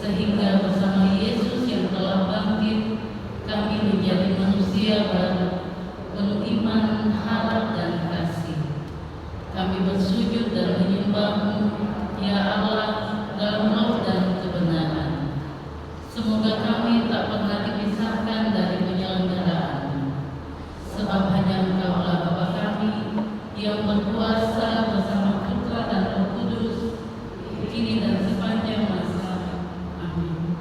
sehingga bersama Yesus yang telah bangkit, kami menjadi manusia baru, penuh iman, harap, dan kasih. Kami bersujud dan menyembah-Mu, ya Allah, dalam roh dan kebenaran. Semoga kami tak pernah dipisahkan dari penyelenggaraan, sebab hanya Engkau-lah Bapa kami yang berkuasa bersama Putra dan Roh Kudus, kini dan sepanjang masa. Amin.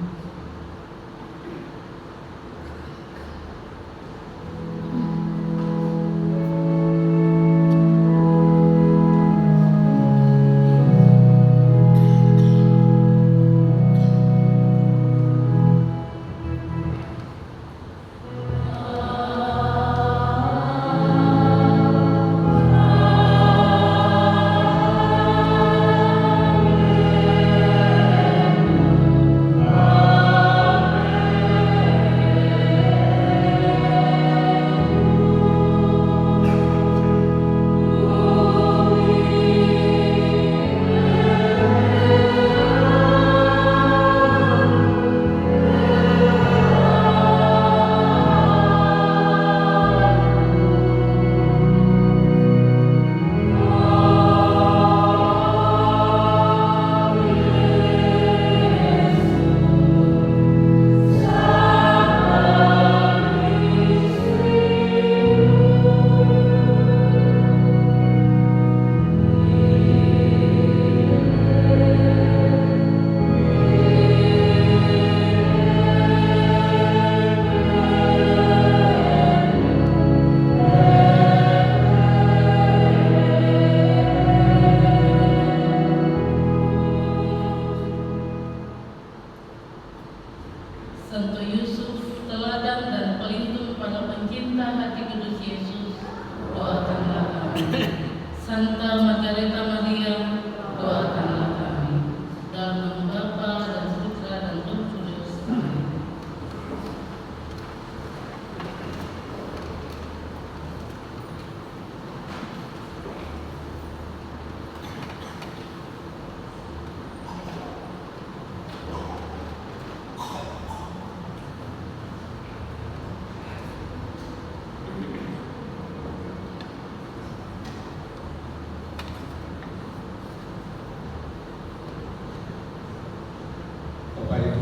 Santo Yusuf, teladan dan pelindung para pencinta hati kudus Yesus, doakanlah kami. Santa Margareta Maria, doakanlah kami. Dalam nama Bapa dan Putra dan Roh Kudus. Amin.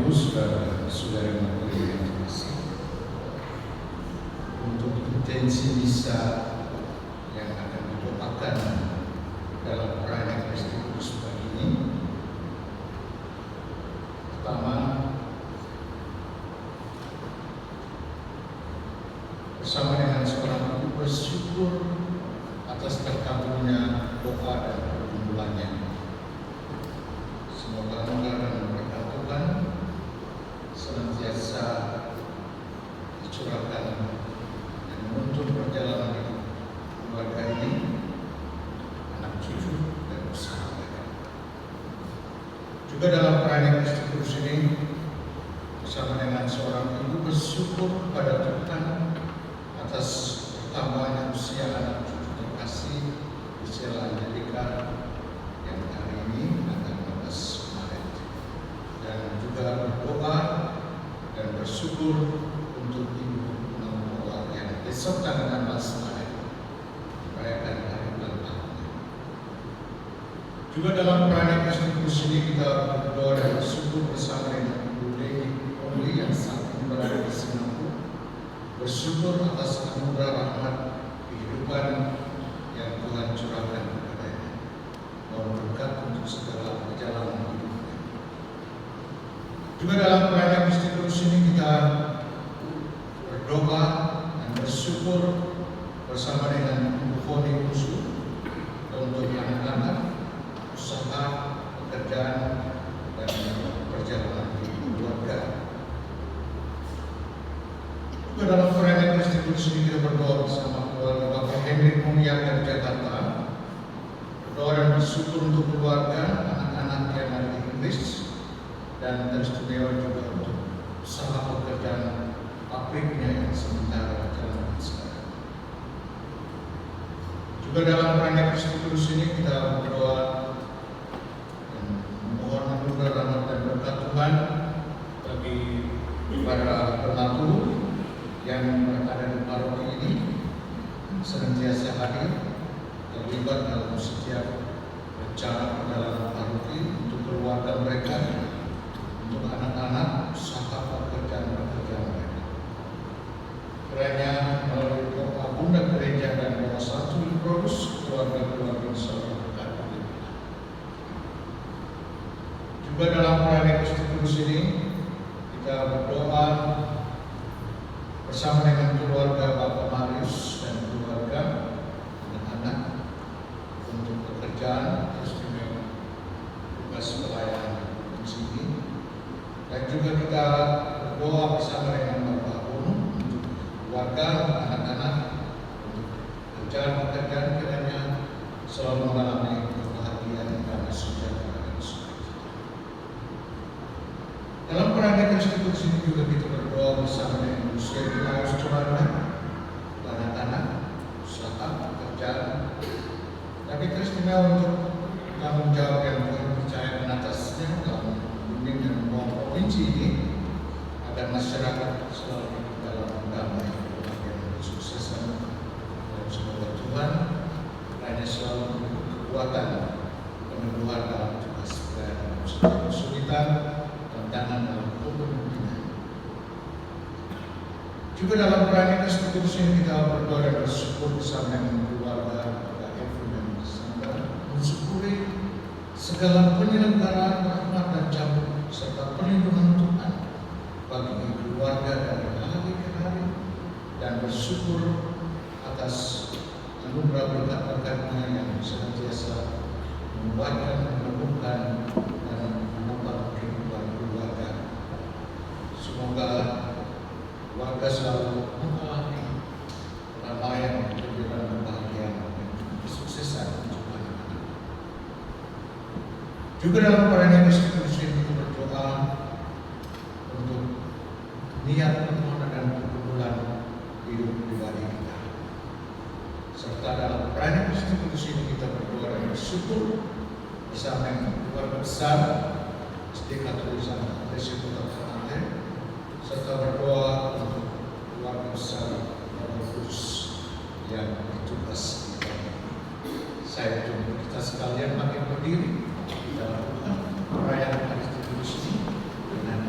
Saudara-saudara yang terkasih, untuk intensi misa yang akan didoakan dalam perayaan Kristus pagi ini, pertama bersama dengan seorang ibu bersyukur atas terkabulnya doa dan pergumulannya. Semoga dan berkat Tuhan senantiasa dicurahkan dan menuntun perjalanan hidup keluarga ini, anak cucu dan usaha mereka. Juga dalam perayaan Kristus ini, bersama dengan seorang ibu bersyukur kepada Tuhan atas bertambahnya usia anak cucu terkasih di Sela Angelika yang hari ini akan 15 Maret, dan juga berdoa dan bersyukur untuk Ibu Nampula yang besok tanggal 16 Maret merayakan hari ulang tahunnya. Juga dalam perayaan Kristus ini kita berdoa dan bersyukur bersama dengan Ibu Dewi Only yang saat ini berada di Singapura, bersyukur atas anugerah rahmat kehidupan yang Tuhan curahkan kepadanya, mohon berkat untuk segala perjalanan hidupnya. Juga dalam perayaan Kristus ini kita berdoa dan bersyukur bersama dengan Ibu Foni Usu untuk anak-anak, usaha, pekerjaan, dan perjalanan hidup keluarga. Juga dalam perayaan Kristus ini kita berdoa bersama keluarga Bapak Henry Mulia dari Jakarta, berdoa dan bersyukur untuk keluarga, anak-anak yang ada di Inggris, dan teristimewa juga untuk usaha pekerjaan pabriknya yang sementara jalan sekarang. Juga dalam perayaan Kristus ini kita berdoa dan memohon anugerah rahmat dan berkat Tuhan bagi para pembantu yang ada di paroki ini senantiasa hadir terlibat dalam setiap rencana perjalanan paroki untuk keluarga mereka, untuk anak-anak, serta pekerjaan-pekerjaan mereka. Kiranya melalui doa Bunda Gereja dan doa Santo Ilprogus, keluarga-keluarga selalu berkati. Juga dalam perayaan Ekaristi Kudus ini kita berdoa bersama dengan keluarga Bapak Marius dan keluarga anak-anak untuk pekerjaan istimewa tugas pelayanan di sini, dan juga kita berdoa bersama dengan Bapak Agung untuk keluarga anak-anak untuk pekerjaan-pekerjaan kiranya selalu mengalami kebahagiaan dan sejahtera dan sukacita. Dalam perayaan Ekaristi Kudus ini juga kita berdoa bersama dengan Lucia Nilaus Celana, anak-anak, usaha, pekerjaan, dan kita istimewa untuk tanggung jawab yang Tuhan percayakan atasnya dalam membimbing dan membawa provinsi ini agar masyarakat selalu hidup dalam damai, kebahagiaan, dan kesuksesan. Dan semoga Tuhan hanya selalu memberi kekuatan peneguhan dalam tugas pelayanan, setiap kesulitan, tantangan dalam kepemimpinan. Juga dalam perayaan Ekaristi Kudus ini kita berdoa dan bersyukur bersama dengan keluarga Evan dan Sandra, mensyukuri segala penyelenggaraan rahmat dan jamin serta perlindungan Tuhan bagi keluarga dari hari ke hari, dan bersyukur atas anugerah berkat-berkat-Nya yang senantiasa menguatkan, meneguhkan, dan menambah kehidupan keluarga. Semoga warga selalu mengalami kedamaian, kehidupan, kebahagiaan, dan kesuksesan untuk anak-anak. Juga dalam perayaan Ekaristi Kudus ini kita berdoa untuk niat permohonan dan pergumulan hidup pribadi kita. Serta dalam perayaan Ekaristi Kudus ini kita berdoa dan bersyukur bersama dengan keluarga besar SD Katolik Santo Andreas Kota Ternate, serta berdoa untuk keluarga besar Roh Kudus yang bertugas di kami. Saya tunggu kita sekalian makin berdiri dalam perayaan Ekaristi Kudus ini dengan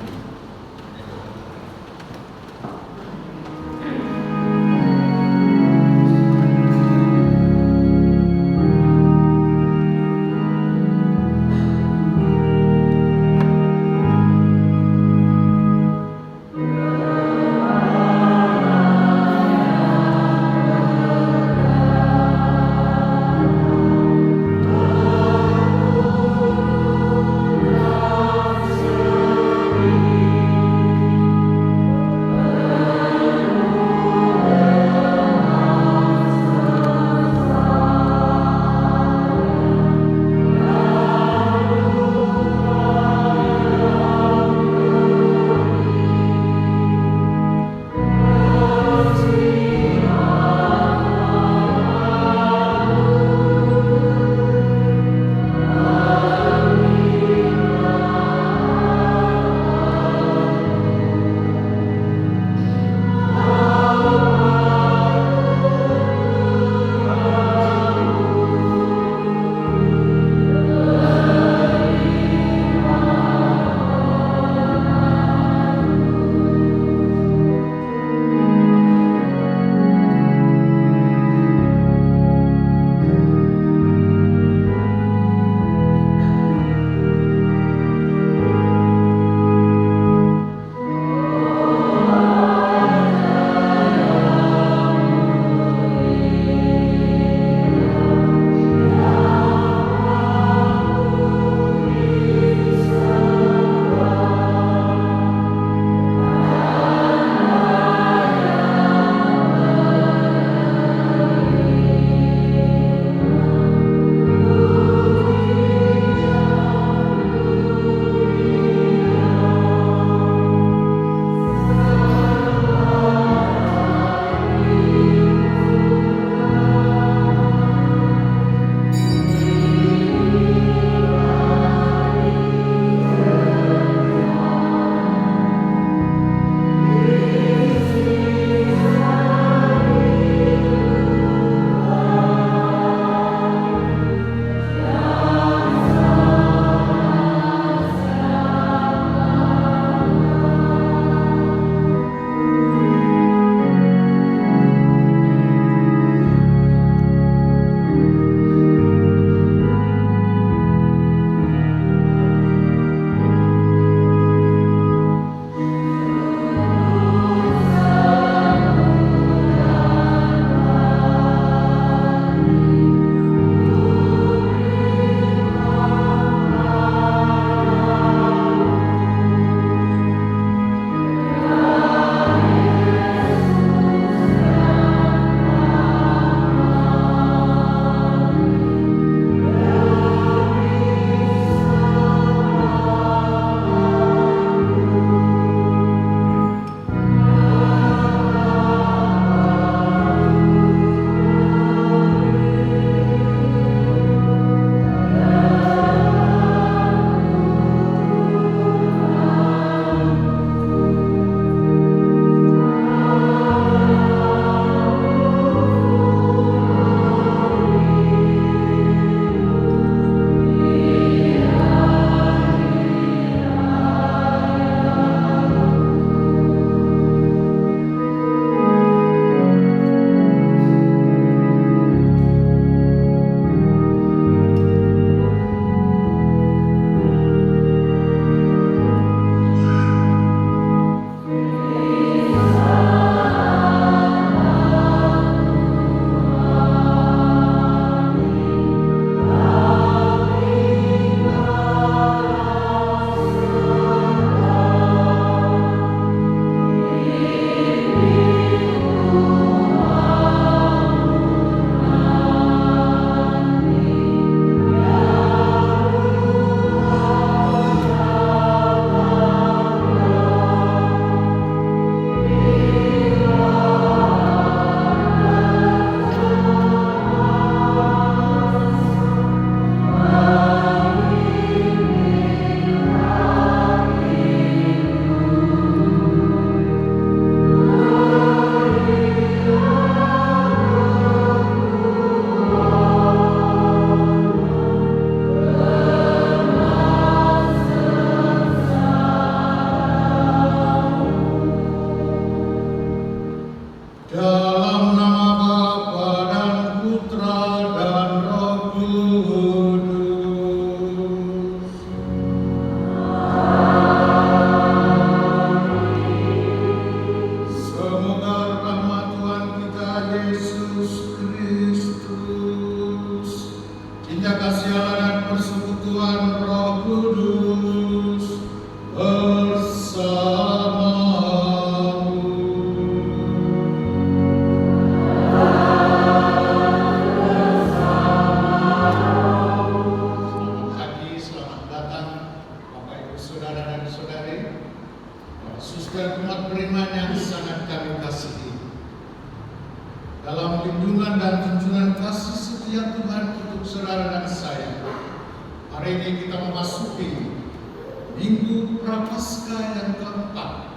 Suster umat beriman yang sangat kami kasihi, dalam lindungan dan junjungan kasih setia Tuhan untuk saudara dan saya, hari ini kita memasuki Minggu Prapaskah yang keempat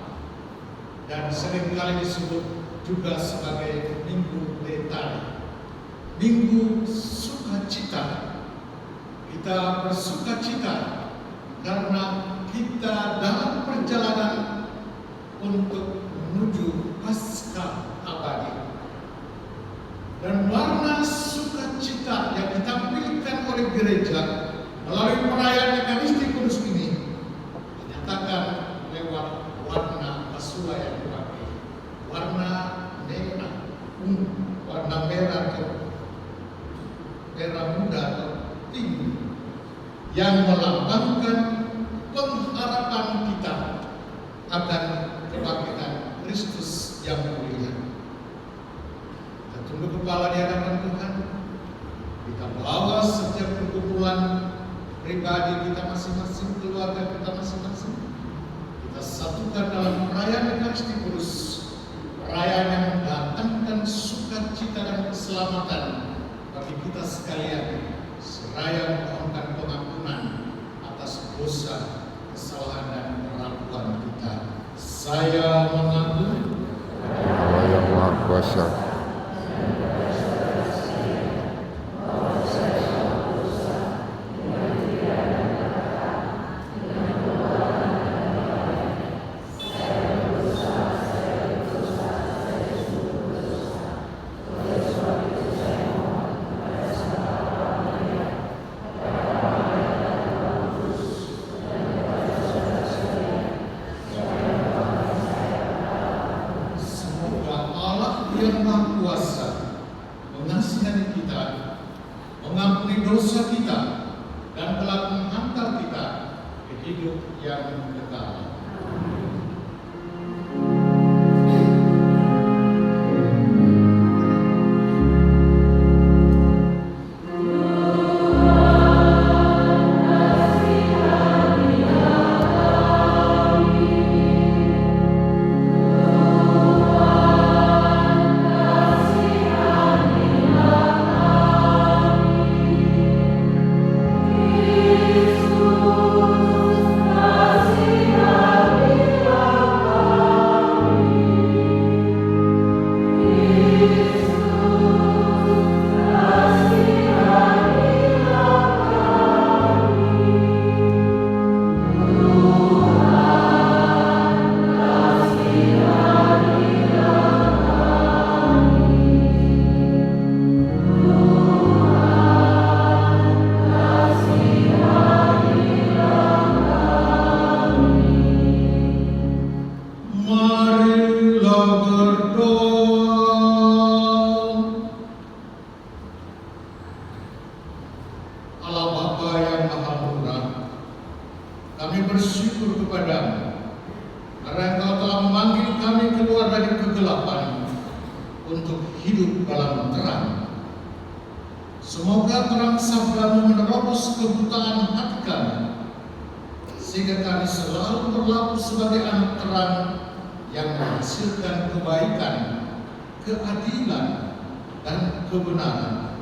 dan seringkali disebut juga sebagai Minggu Letari, Minggu Sukacita. Kita bersukacita karena kita dalam perjalanan untuk menuju Paskah abadi. Dan warna sukacita yang ditampilkan oleh gereja melalui perayaan Ekaristi Kudus ini dinyatakan lewat warna kasua yang dipakai, warna merah, warna merah atau merah muda atau tinggi, yang melambangkan pengharapan kita akan kebangkitan Kristus yang mulia. Kita tunduk kepala di hadapan Tuhan. Kita bawa setiap perkumpulan pribadi kita masing-masing, keluarga kita masing-masing. Kita satukan dalam perayaan Ekaristi Kudus, perayaan yang mendatangkan sukacita dan keselamatan bagi kita sekalian, seraya memohonkan pengampunan atas dosa, kesalahan dan keraguan kita. Saya mengaku Allah yang Maha Kuasa, yang Maha Kuasa mengasihani kita, mengampuni dosa kita, dan telah menghantar kita ke hidup yang kekal. Kami bersyukur kepadamu karena Engkau telah memanggil kami keluar dari kegelapan untuk hidup dalam terang. Semoga terang sabdamu menerobos kebutaan hati kami, sehingga kami selalu berlaku sebagai anak terang yang menghasilkan kebaikan, keadilan, dan kebenaran.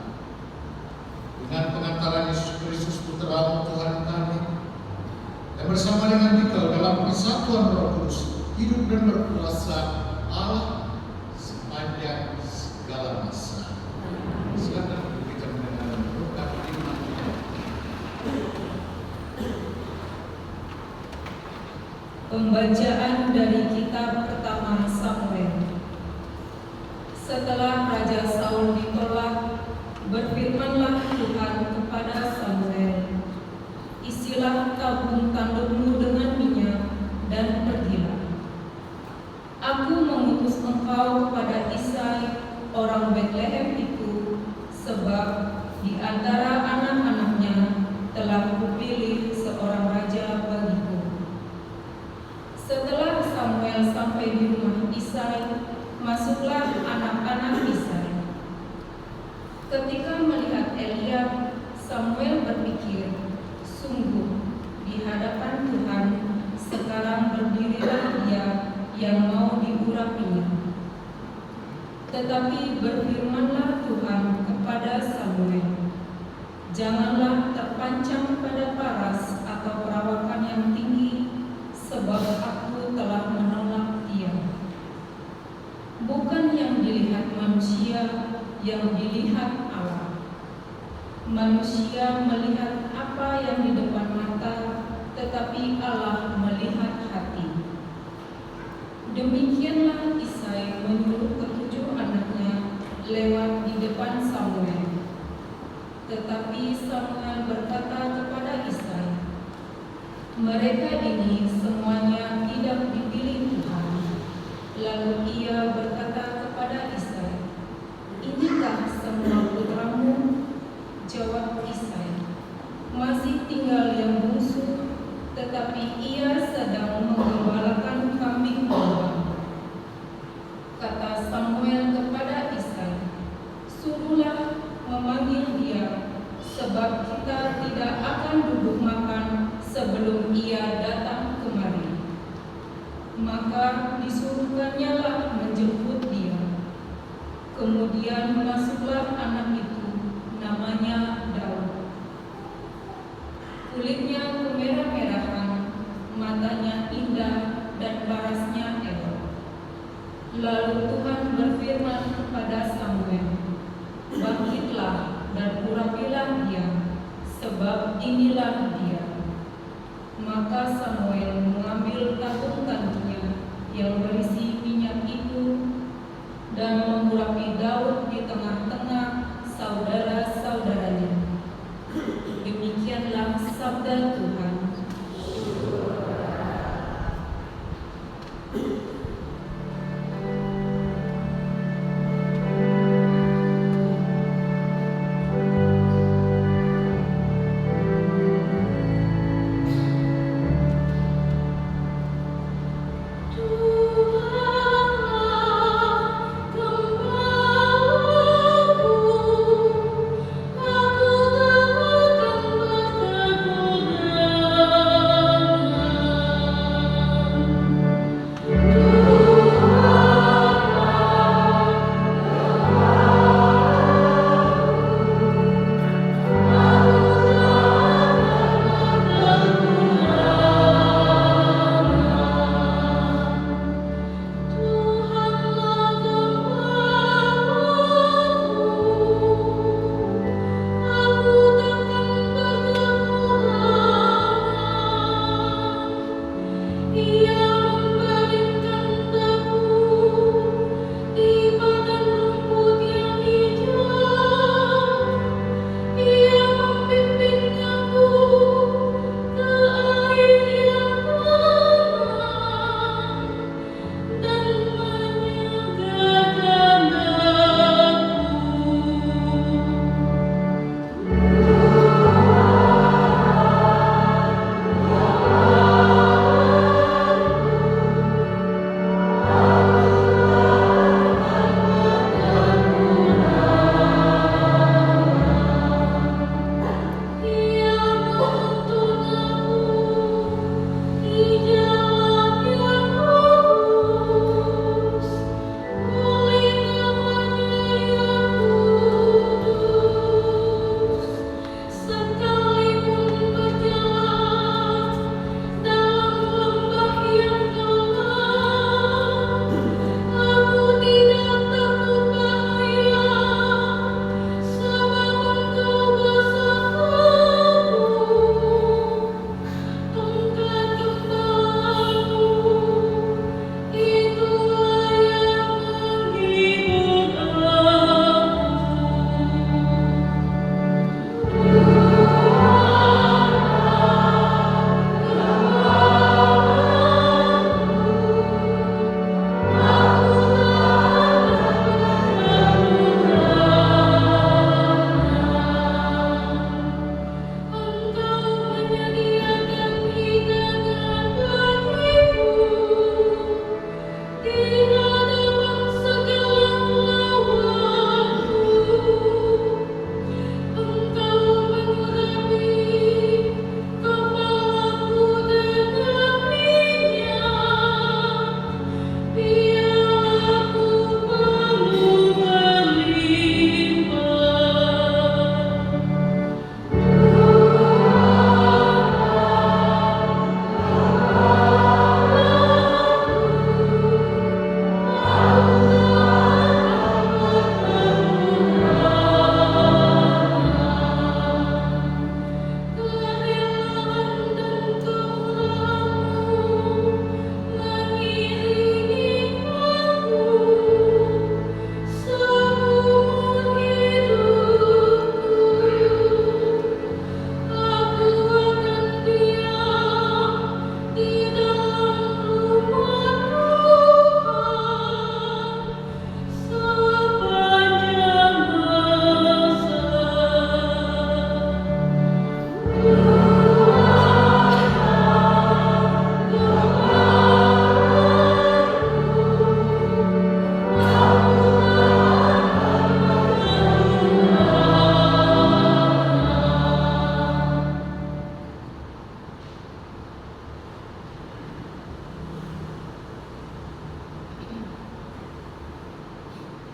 Dengan pengantaran Yesus Kristus Putra Tuhan kami, dan bersama dengan Dikau dalam persatuan Roh Kudus, hidup dan berkuasa Allah sepanjang segala masa. Silakan kita mendengarkan berkat firman Tuhan. Pembacaan dari kitab pertama Samuel. Setelah Raja Saul ditolak, berfirmanlah Tuhan kepada Samuel, isilah tabung tandukmu dengan minyak dan pergilah. Aku mengutus engkau kepada Isai orang Betlehem itu, sebab di antara anak-anaknya telah kupilih seorang raja bagiku. Setelah sampai di rumah Isai, masuklah anak-anak Isai. Ketika melihat Eliab, Samuel berpikir, sungguh di hadapan Tuhan sekarang berdirilah dia yang mau diurapinya. Tetapi berfirmanlah Tuhan kepada Samuel, janganlah terpancang pada paras atau perawakan yang tinggi, sebab aku telah menolak dia. Bukan yang dilihat manusia, yang dilihat Allah. Manusia melihat apa yang di depan mata, tetapi Allah melihat hati. Demikianlah Isai menyuruh ketujuh anaknya lewat di depan Samuel. Tetapi Samuel berkata kepada Isai, mereka ini semuanya tidak dipilih Tuhan. Lalu ia berkata kepada Isai, inikah semua putramu? Jawab Isai, masih tinggal yang bungsu, tetapi ia sedang menggembalakan kambing domba. Kata Samuel kepada Isai, suruhlah memanggil dia, sebab kita tidak akan duduk makan sebelum ia datang kemari. Maka disuruhkannya lah menjemput dia. Kemudian masuklah anak itu, namanya Daud. Kulitnya kemerah-merahan, matanya indah dan parasnya elok. Lalu Tuhan berfirman kepada Samuel, bangkitlah dan urapilah dia, sebab inilah dia. Maka Samuel mengambil tabung tandunya yang berisi minyak itu dan mengurapi Daud di tengah-tengah saudara-saudaranya. Demikianlah sabda Tuhan. Tuhan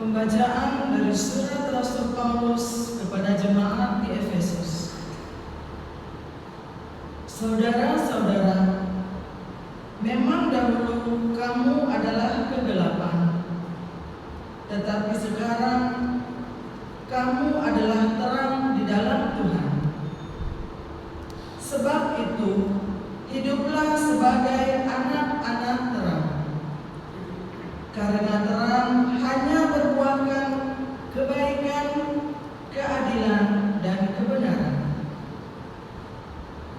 Pembacaan dari surat Rasul Paulus kepada jemaat di Efesus. Saudara-saudara, memang dahulu kamu adalah kegelapan, tetapi sekarang kamu adalah terang di dalam Tuhan. Sebab itu, hiduplah sebagai anak-anak terang. Karena terang hanya berbuahkan kebaikan, keadilan, dan kebenaran.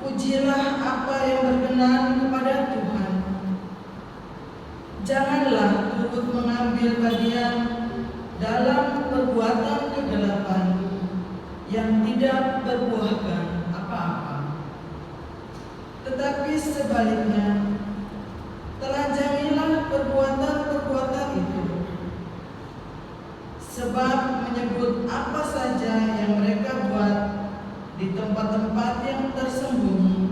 Ujilah apa yang berkenan kepada Tuhan. Janganlah turut mengambil bagian dalam perbuatan kegelapan yang tidak berbuahkan apa-apa. Tetapi sebaliknya, telanjangilah perbuatan-perbuatan itu. Sebab menyebut apa saja yang mereka buat di tempat-tempat yang tersembunyi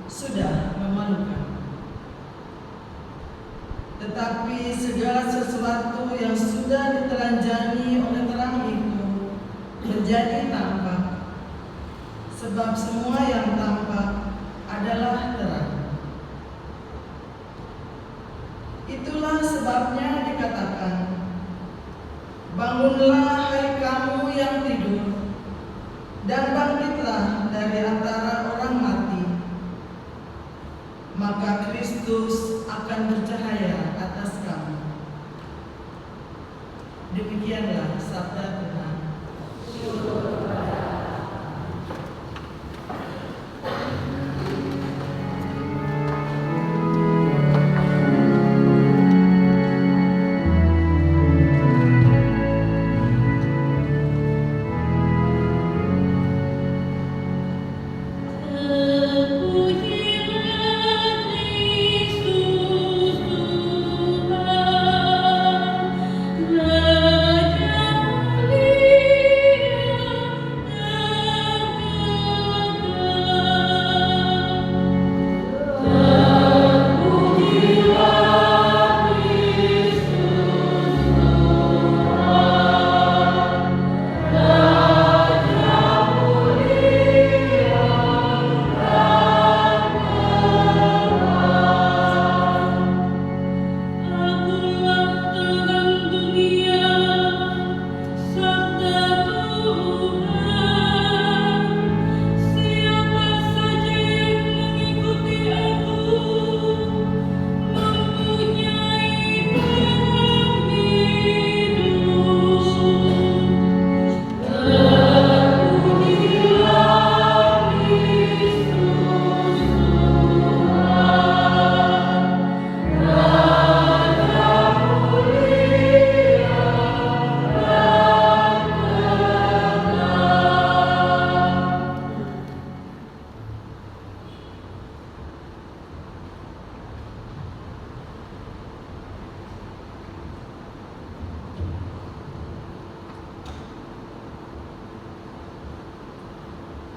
sudah memalukan. Tetapi segala sesuatu yang sudah ditelanjangi oleh terang itu menjadi tampak, sebab semua yang tampak adalah terang. Itulah sebabnya dikatakan, bangunlah hai kamu yang tidur, dan bangkitlah dari antara orang mati, maka Kristus akan bercahaya atas kamu. Demikianlah sabda Tuhan.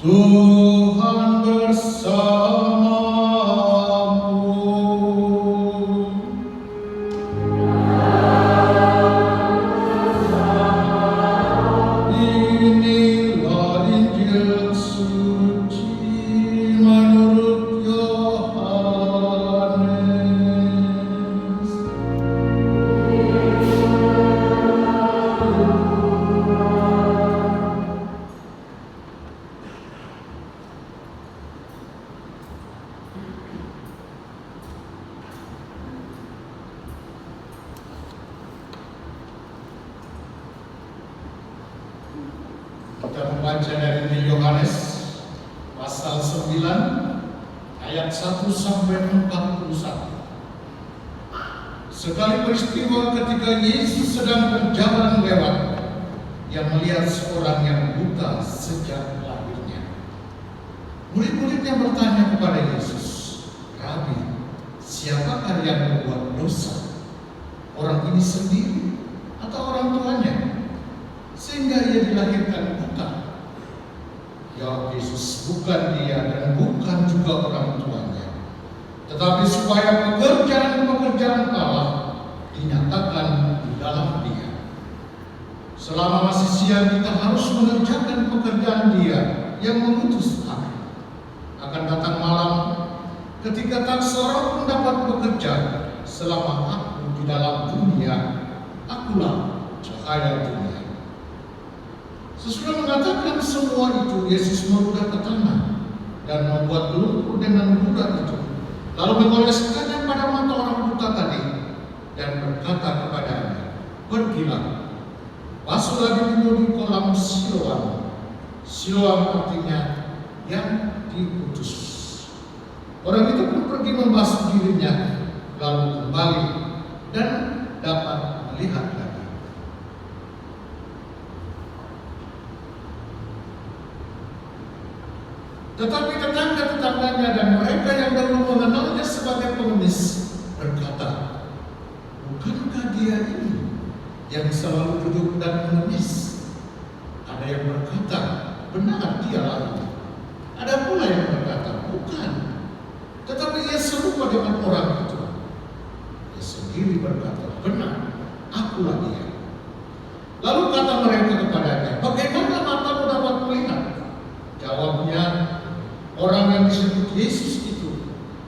Tuhan bersamamu. Inilah Injil suci menurut Yohanes. Kita membaca dari Injil Yohanes pasal 9 ayat 1 sampai 41. Sekali peristiwa ketika Yesus sedang berjalan lewat, Ia melihat seorang yang buta sejak lahirnya. Murid-muridnya bertanya kepada Yesus, "Rabi, siapakah yang berbuat dosa? Orang ini sendiri atau orang tuanya, sehingga ia dilahirkan buta?" Jawab Yesus, "Bukan dia dan bukan juga orang tuanya, tetapi supaya pekerjaan-pekerjaan Allah dinyatakan di dalam dia. Selama masih siang kita harus mengerjakan pekerjaan Dia yang mengutus aku. Akan datang malam ketika tak seorang pun dapat bekerja. Selama aku di dalam dunia, akulah cahaya dunia. Sesudah mengatakan semua itu, Yesus meludah ke tanah dan membuat lumpur dengan ludah itu, lalu mengoleskannya pada mata orang buta tadi dan berkata kepadanya, "Pergilah, basuhlah dirimu di kolam Siloam." Siloam artinya yang diutus. Orang itu pun pergi membasuh dirinya, lalu kembali dan dapat melihat lagi. Tetapi tetangga-tetangganya dan mereka yang dahulu mengenalnya sebagai pengemis berkata, "Bukankah dia ini yang selalu duduk dan mengemis?" Ada yang berkata, "Benar, dialah itu." Ada pula yang berkata, "Bukan, tetapi ia serupa dengan orang itu." Dia sendiri berkata, "Benar, akulah dia." Lalu kata mereka kepadanya, "Bagaimana matamu dapat melihat?" Jawabnya, "Orang yang disebut Yesus itu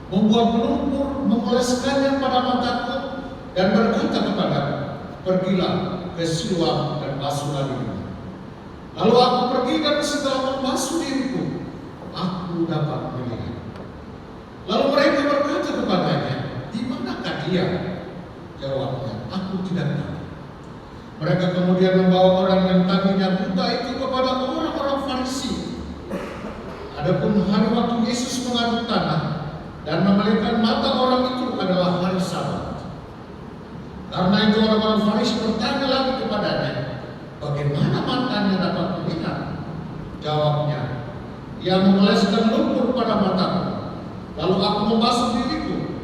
membuat lumpur, mengoleskannya pada mataku dan berkata kepadaku, 'Pergilah ke Siloam dan basuhlah dirimu.' Lalu aku pergi dan setelah membasuh diriku, aku dapat melihat." Lalu mereka berkata kepadanya, "Di manakah dia?" Jawabnya, "Aku tidak tahu." Mereka kemudian membawa orang yang tadinya buta itu kepada orang-orang Farisi. Adapun hari waktu Yesus mengaduk tanah dan memelihkan mata orang itu adalah hari Sabat. Karena itu orang-orang Farisi bertanya lagi kepadanya, "Bagaimana matanya dapat melihat?" Jawabnya, "Ia mengoleskan lumpur pada mataku, lalu aku membasuh diriku,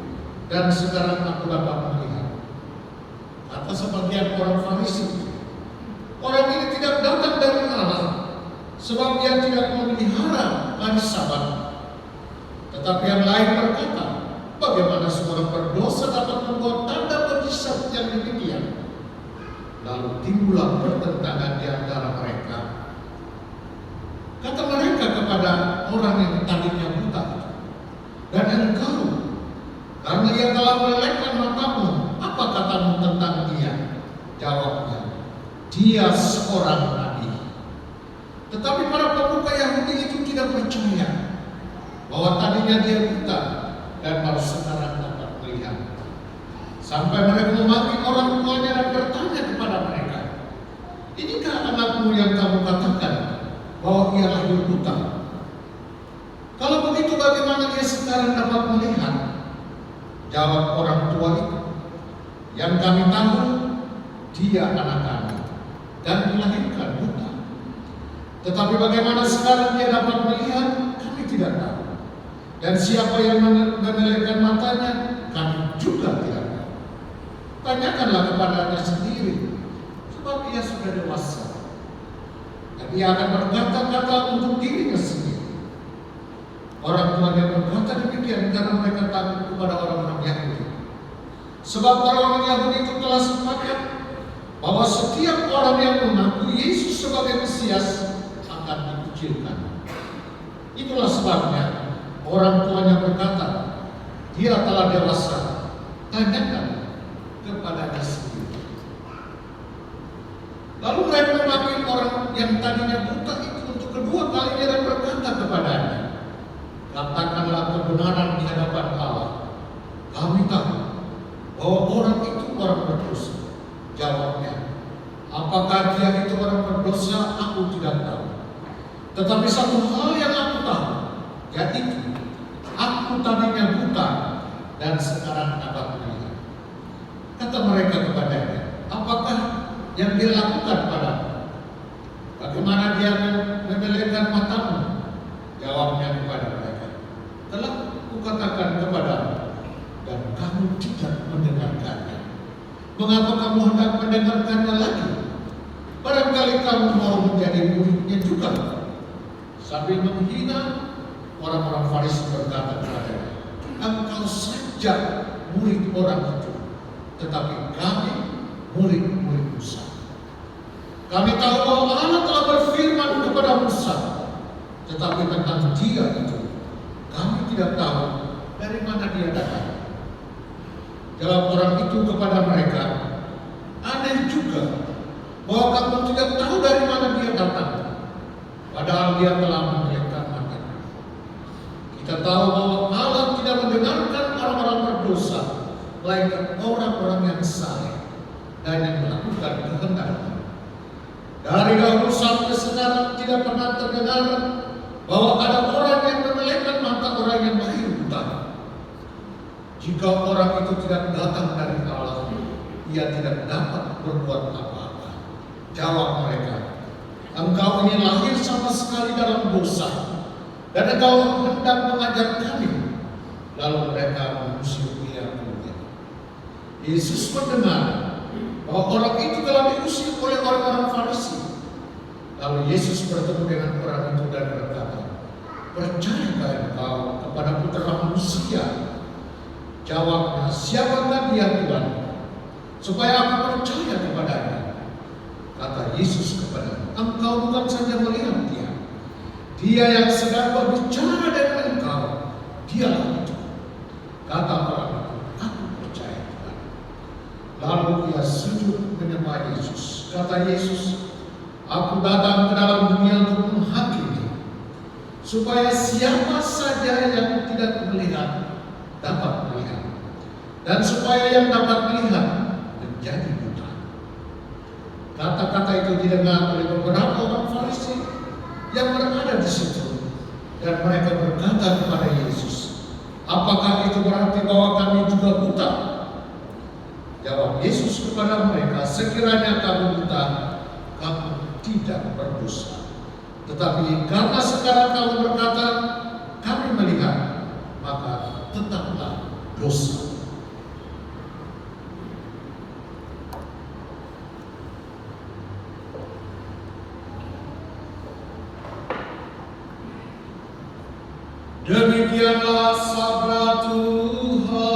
dan sekarang aku dapat melihat." Kata sebagian orang Farisi, "Orang ini tidak datang dari Allah, sebab dia tidak memelihara hari Sabat." Tetapi yang lain berkata, "Bagaimana seorang berdosa dapat membuat tanda mujizat yang demikian?" Lalu timbullah pertentangan di antara mereka. Kata mereka kepada orang yang tadinya buta itu, "Dan engkau, karena ia telah melelehkan matamu, apa katamu tentang dia?" Jawabnya, "Dia seorang nabi." Tetapi para pemuka Yahudi itu tidak percaya bahwa tadinya dia buta dan baru sekarang dapat melihat. Sampai mereka memanggil orang tuanya dan bertanya kepada mereka, "Inikah anakmu yang kamu katakan bahwa ia lahir buta? Kalau begitu bagaimana dia sekarang dapat melihat?" Jawab orang tua itu, "Yang kami tahu, dia anak kami dan dilahirkan buta. Tetapi bagaimana sekarang dia dapat melihat, kami tidak tahu. Dan siapa yang memelihkan matanya, kami juga tidak tahu. Tanyakanlah kepadanya sendiri, sebab ia sudah dewasa. Dan ia akan berkata-kata untuk dirinya sendiri." Orang tuanya berkata demikian karena mereka takut kepada orang-orang Yahudi. Sebab orang-orang Yahudi itu telah sepakat bahwa setiap orang yang mengaku Yesus sebagai Mesias akan dikucilkan. Itulah sebabnya orang tuanya berkata, "Dia telah dewasa, tanyakan kepadanya sendiri." Lalu mereka memanggil orang yang tadinya buta itu untuk kedua kalinya dan berkata kepadanya, "Katakanlah kebenaran di hadapan Allah. Kami tahu bahwa orang itu orang berdosa." Jawabnya, "Apakah dia itu orang berdosa? Aku tidak tahu. Tetapi satu hal yang aku tahu, yaitu aku tadinya buta dan sekarang dapat melihat." Kata mereka kepadanya, "Apakah yang dia lakukan padamu? Bagaimana dia memelihkan matamu?" Jawabnya kepada mereka, "Telah kukatakan kepadamu, dan kamu tidak mendengarkannya. Mengapa kamu hendak mendengarkannya lagi? Barangkali kamu mau menjadi muridnya juga." Sambil menghina, orang-orang Farisi berkata kepadanya, "Engkau saja murid orang itu, tetapi kami murid-murid Musa." Kami tahu bahwa Allah telah berfirman kepada Musa, tetapi tentang dia itu kami tidak tahu dari mana dia datang. Jawab orang itu kepada mereka, aneh juga bahwa kamu tidak tahu dari mana dia datang, padahal dia telah menyelesaikan mati. Kita tahu bahwa Allah tidak mendengarkan orang-orang berdosa, melainkan orang-orang yang saleh dan yang melakukan kehendaknya. Dari dahulu sampai sekarang tidak pernah terdengar bahwa ada orang yang menyelesaikan mata orang yang lahir buta. Jika orang itu tidak datang dari Allah, ia tidak dapat berbuat apa-apa. Jawab mereka, engkau ini lahir sama sekali dalam dosa, dan engkau hendak mengajar kami. Lalu mereka mengusir dia keluar. Yesus mendengar bahwa orang itu telah diusir oleh orang-orang Farisi. Lalu Yesus bertemu dengan orang itu dan berkata, percayakah engkau kepada Putra Manusia? Jawabnya, siapakah dia Tuhan, supaya aku percaya kepadanya? Kata Yesus kepadanya, engkau bukan saja melihat dia, dia yang sedang berbicara dengan engkau, dialah itu. Kata orang itu, aku percaya Tuhan. Lalu ia sujud menyembah Yesus. Kata Yesus, aku datang ke dalam dunia untuk menghakimi, supaya siapa saja yang tidak melihat dapat melihat, dan supaya yang dapat melihat menjadi buta. Kata-kata itu didengar oleh beberapa orang Farisi yang berada di situ, dan mereka berkata kepada Yesus, apakah itu berarti bahwa kami juga buta? Jawab Yesus kepada mereka, sekiranya kamu buta, kamu tidak berdosa. Tetapi karena sekarang kamu berkata, kami melihat, maka tetaplah dosa. Demikianlah sabda Tuhan.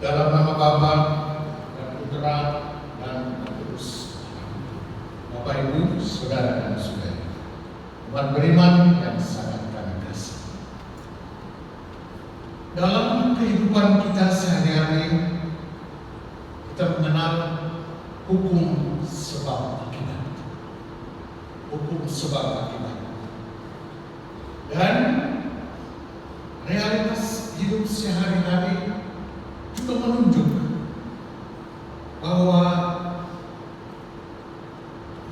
Dalam nama Bapa dan Putra dan Roh Kudus. Bapak Ibu, saudara dan saudari, umat beriman yang sangat kami kasih. Dalam kehidupan kita sehari-hari, kita mengenal hukum sebab akibat. Hukum sebab akibat. Dan realitas hidup sehari-hari juga menunjuk bahwa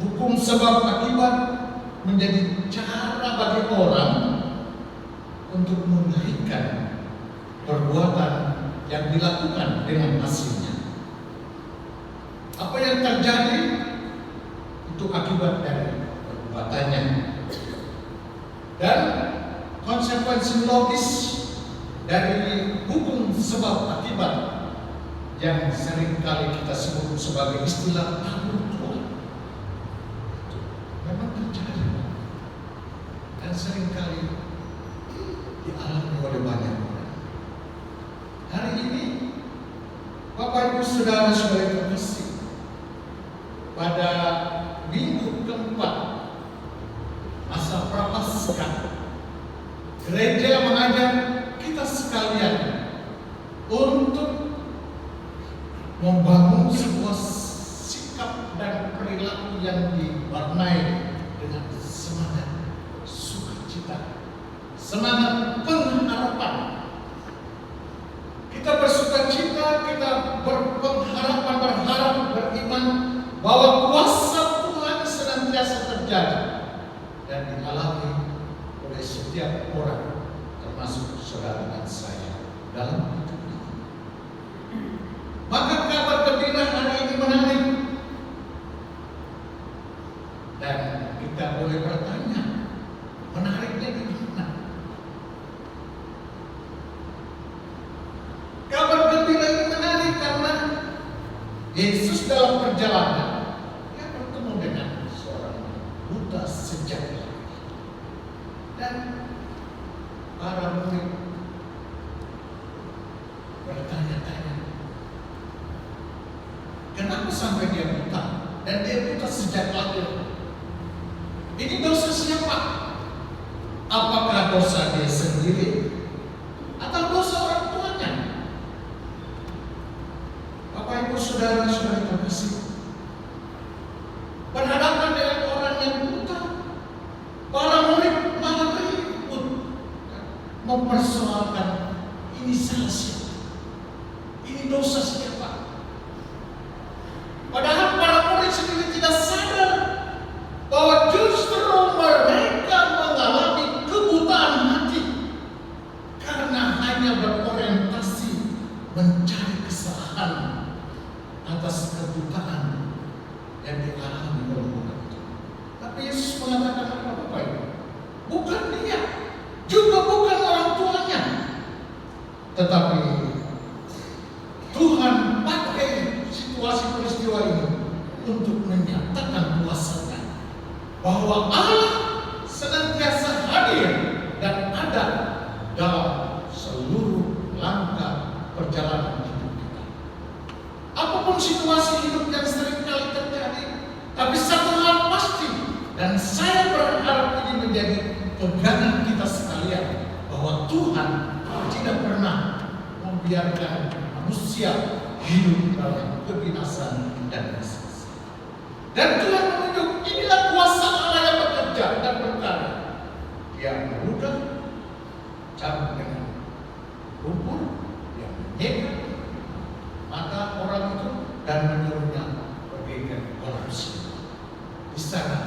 hukum sebab akibat menjadi cara bagi orang untuk menaikkan perbuatan yang dilakukan dengan hasilnya. Apa yang terjadi itu akibat dari perbuatannya, dan konsekuensi logis dari hukum sebab akibat yang seringkali kita sebut sebagai istilah tabur Tuhan memang terjadi dan seringkali dialami oleh banyak orang. Hari ini Bapak Ibu saudara-saudari terkasih, pada minggu keempat masa Prapaskah, gereja mengajak kita sekalian untuk membangun sebuah sikap dan perilaku yang diwarnai dengan semangat sukacita, semangat pengharapan, kita bersukacita, kita berharap, beriman bahwa kuasa Tuhan senantiasa terjadi dan dialami oleh setiap orang, termasuk saudara dan saya dalam hidup ini. Maka kabar gembira hari ini menarik, dan kita boleh bertanya, menariknya di mana? Kabar gembira ini menarik karena Yesus dalam perjalanan dia bertemu dengan seorang buta sejak lahir, dan para murid bertanya-tanya, kenapa sampai dia buta? Dan dia buta sejak lahir. Ini dosa siapa? Apakah dosa dia sendiri atau dosa orang tuanya? Bapak Ibu saudara-saudari terkasih, berhadapan dengan orang yang buta, para murid malah ribut mempersoalkan ini salah siapa, ini dosa siapa. Padahal para murid sendiri tidak sadar bahwa justru mereka mengalami kebutaan hati karena hanya berorientasi mencari kesalahan atas kebutaan yang dialami oleh orang itu. Tapi Yesus mengatakan apa, Bapak Ibu? Bukan dia, juga bukan orang tuanya, tetapi Tuhan pakai situasi peristiwa ini untuk menyatakan kuasa-Nya, bahwa Allah senantiasa hadir dan ada dalam seluruh langkah perjalanan hidup kita. Apapun situasi hidup yang sering kali terjadi, tapi satu hal pasti, dan saya berharap ini menjadi pegangan kita sekalian, bahwa Tuhan tidak pernah membiarkan manusia hidup dalam kebinasaan dan kesalahan. Dan Tuhan menunjuk, inilah kuasa Allah yang bekerja dan berkarya. Dia meludah cabut dengan lumpur, dia menyeka mata orang itu dan menyuruhnya pergi ke kolam singa. Di sana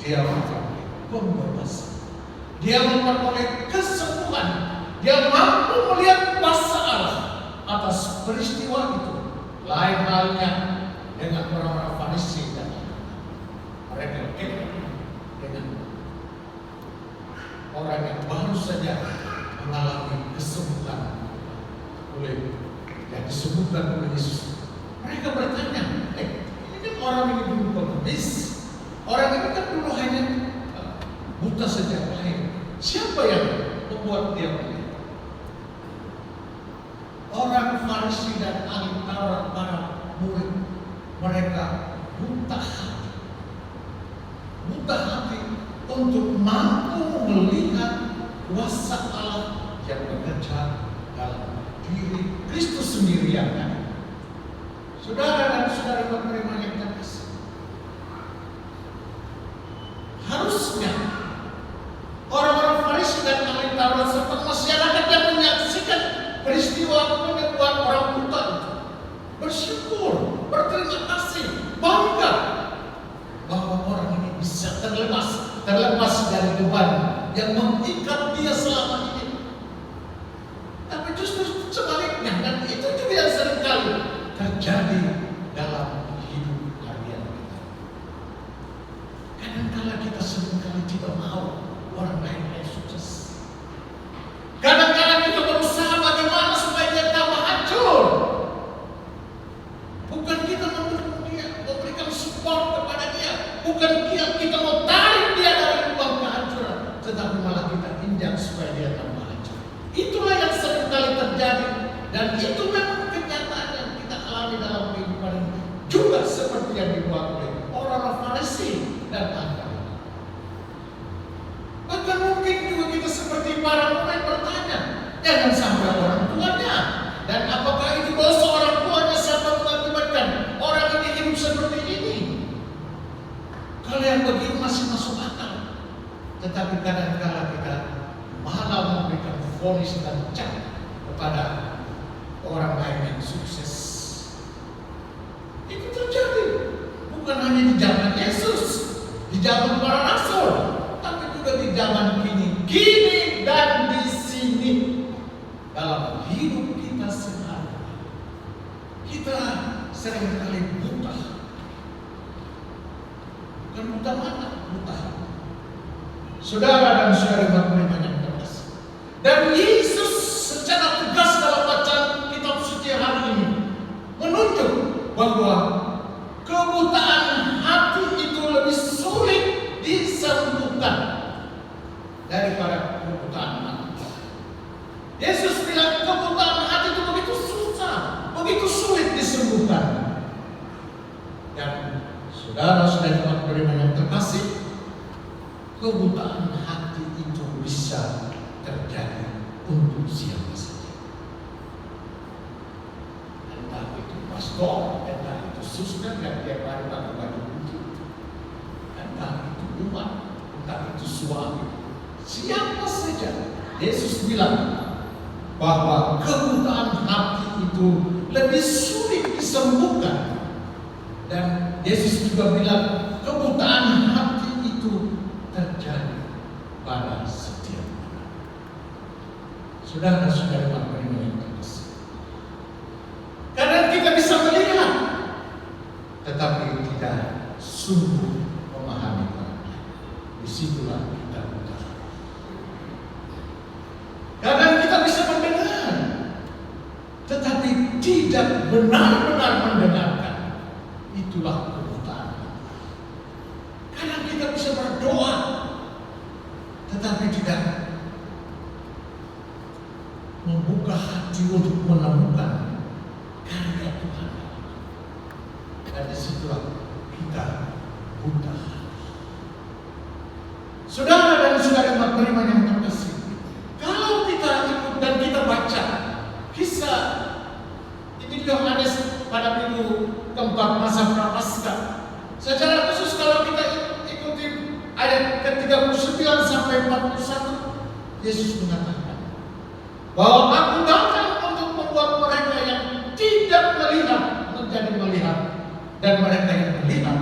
dia memperoleh pembebasan, dia memperoleh kesembuhan, dia mampu melihat kuasa Allah atas peristiwa itu. Lain halnya dengan orang-orang Farisi dan mereka dengan orang yang baru saja mengalami kesembuhan oleh yang disebutkan oleh Yesus. Mereka bertanya, ini kan orang ini dulu pengemis, orang ini kan dulu hanya buta sejak lahir. Siapa yang membuat dia begini? Orang Farisi dan ahli Taurat, para murid, mereka buta hati untuk mampu melihat kuasa Allah yang bekerja dalam diri Kristus sendiri yang ada. Saudara dan saudari penerima yang terkasih, harusnya orang-orang Farisi dan ahli Taurat serta masyarakat yang menyaksikan peristiwa penyembuhan orang buta itu bersyukur, berterima kasih, bangga bahwa orang ini bisa terlepas dari beban yang mengikat dia selama ini. Tapi justru sebaliknya, dan itu juga yang seringkali terjadi dalam hidup harian kita. Kadang-kala kita seringkali tidak mau orang lain yang sukses. Kadang-kala kita berusaha bagaimana supaya dia tambah hancur. Bukan kita mendukung dia, memberikan support kepada dia. Bukan kita mau tarik dia dari lubang kehancuran, tetapi malah kita injak supaya dia tambah hancur. Itulah yang seringkali terjadi, dan itu memang kenyataan yang kita alami dalam kehidupan ini. Juga seperti yang dibuat oleh orang-orang Farisi dan agama. Bahkan mungkin juga kita seperti para murid bertanya, jangan sampai orang tuanya. Dan apakah itu dosa orang tuanya sampai mengakibatkan orang ini hidup seperti ini? Kalau yang begini masih masuk akal. Tetapi kadang-kala kita malah memberikan vonis dan cap kepada orang lain yang sukses. Itu terjadi bukan hanya di zaman Yesus, di zaman para rasul, tapi juga di zaman kini dan di sini. Dalam hidup kita sehari-hari, kita seringkali buta. Bukan buta mata, buta. Saudara dan saudari beriman yang terkasih, dan Yesus secara tegas dalam bacaan kitab suci hari ini menunjuk bahwa kebutaan hati itu lebih sulit disembuhkan daripada kebutaan mata. Yesus bilang kebutaan hati itu begitu susah, begitu sulit disembuhkan. Dan saudara-saudari beriman yang terkasih, kebutaan hati itu bisa terjadi untuk siapa saja. Entah itu pastor, entah itu suster yang tiap hari pakai baju putih, entah itu umat, entah itu suami, siapa saja. Yesus bilang bahwa kebutaan hati itu lebih sulit disembuhkan. Dan Yesus juga bilang kebutaan hati itu terjadi pada setiap orang. Saudara-saudari beriman yang terkasih, karena kita bisa melihat tetapi tidak sungguh memahami orang lain, disitulah kita buta. Kadang kita bisa mendengar tetapi tidak benar-benar mendengarkan, itulah kebutaan. Kadang kita bisa berdoa tetapi tidak membuka hati untuk menemukan karya Tuhan. Dan disitulah kita buta. Saudara dan saudara beriman yang terkasih, kalau kita ikut dan kita baca kisah ini Yohanes pada minggu keempat masa Prapaskah, secara khusus kalau kita ikuti ayat ke-39 sampai 41, Yesus mengatakan bahwa aku datang untuk membuat mereka yang tidak melihat menjadi melihat, dan mereka yang melihat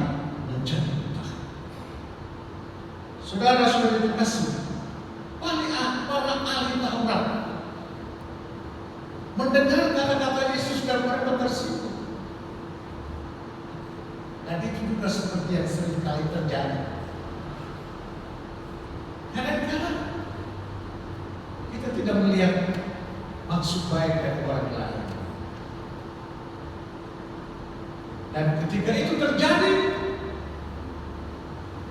menjadi buta. Saudara-saudari terkasih, para ahli Taurat mendengar kata-kata Yesus dan mereka tersinggung. Dan itu juga seperti yang sering kali terjadi. Kadang-kadang kita tidak melihat maksud baik dari orang lain. Dan ketika itu terjadi,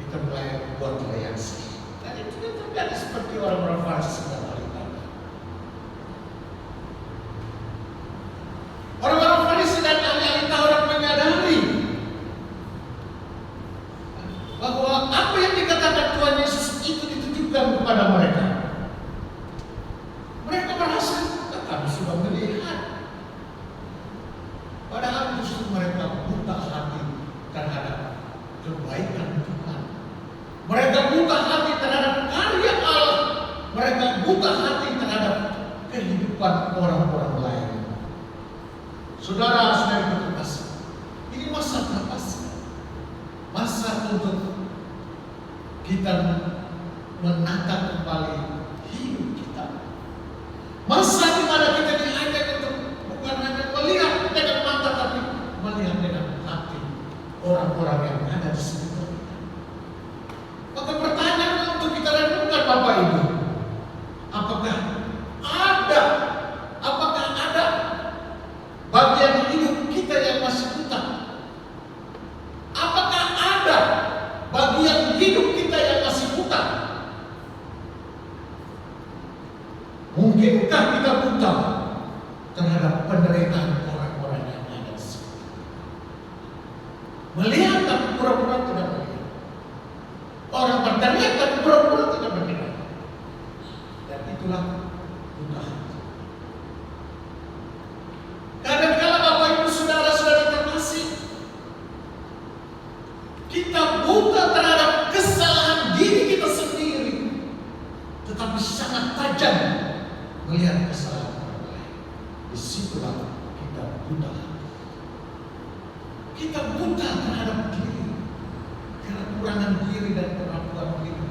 kita mulai buat reaksi. Dan itu terjadi seperti orang-orang Farisi dan ahli Taurat. Orang-orang Farisi dan ahli Taurat menyadari bahwa apa yang dikatakan Tuhan Yesus itu ditujukan kepada mereka. Mereka merasa kami sudah melihat, padahal justru mereka buta hati terhadap kebaikan Tuhan. Mereka buta hati terhadap karya Allah. Mereka buta hati terhadap kehidupan orang-orang lain. Saudara-saudari terkasih, ini masa Prapaskah, masa untuk kita menata kembali hidup kita. Masa di mana kita diajak untuk bukan hanya melihat dengan mata, tapi melihat dengan hati orang-orang yang ada di sekitar kita. Maka pertanyaan untuk kita renungkan Bapak Ibu, apakah ada bagian hidup kita yang masih buta? Apakah ada bagian hidup kita yang masih buta? Mungkinkah kita buta terhadap penderitaan orang-orang yang ada di sekitar? Melihat tapi pura-pura tidak melihat. Orang berteriak tapi pura-pura tidak mendengar. Dan itulah buta hati. Kadang-kala Bapak Ibu saudara-saudari terkasih, kita buta terhadap kesalahan diri kita sendiri, tetapi sangat tajam melihat kesalahan orang lain. disitulah kita buta. Kita buta terhadap diri, kekurangan diri dan kemampuan diri,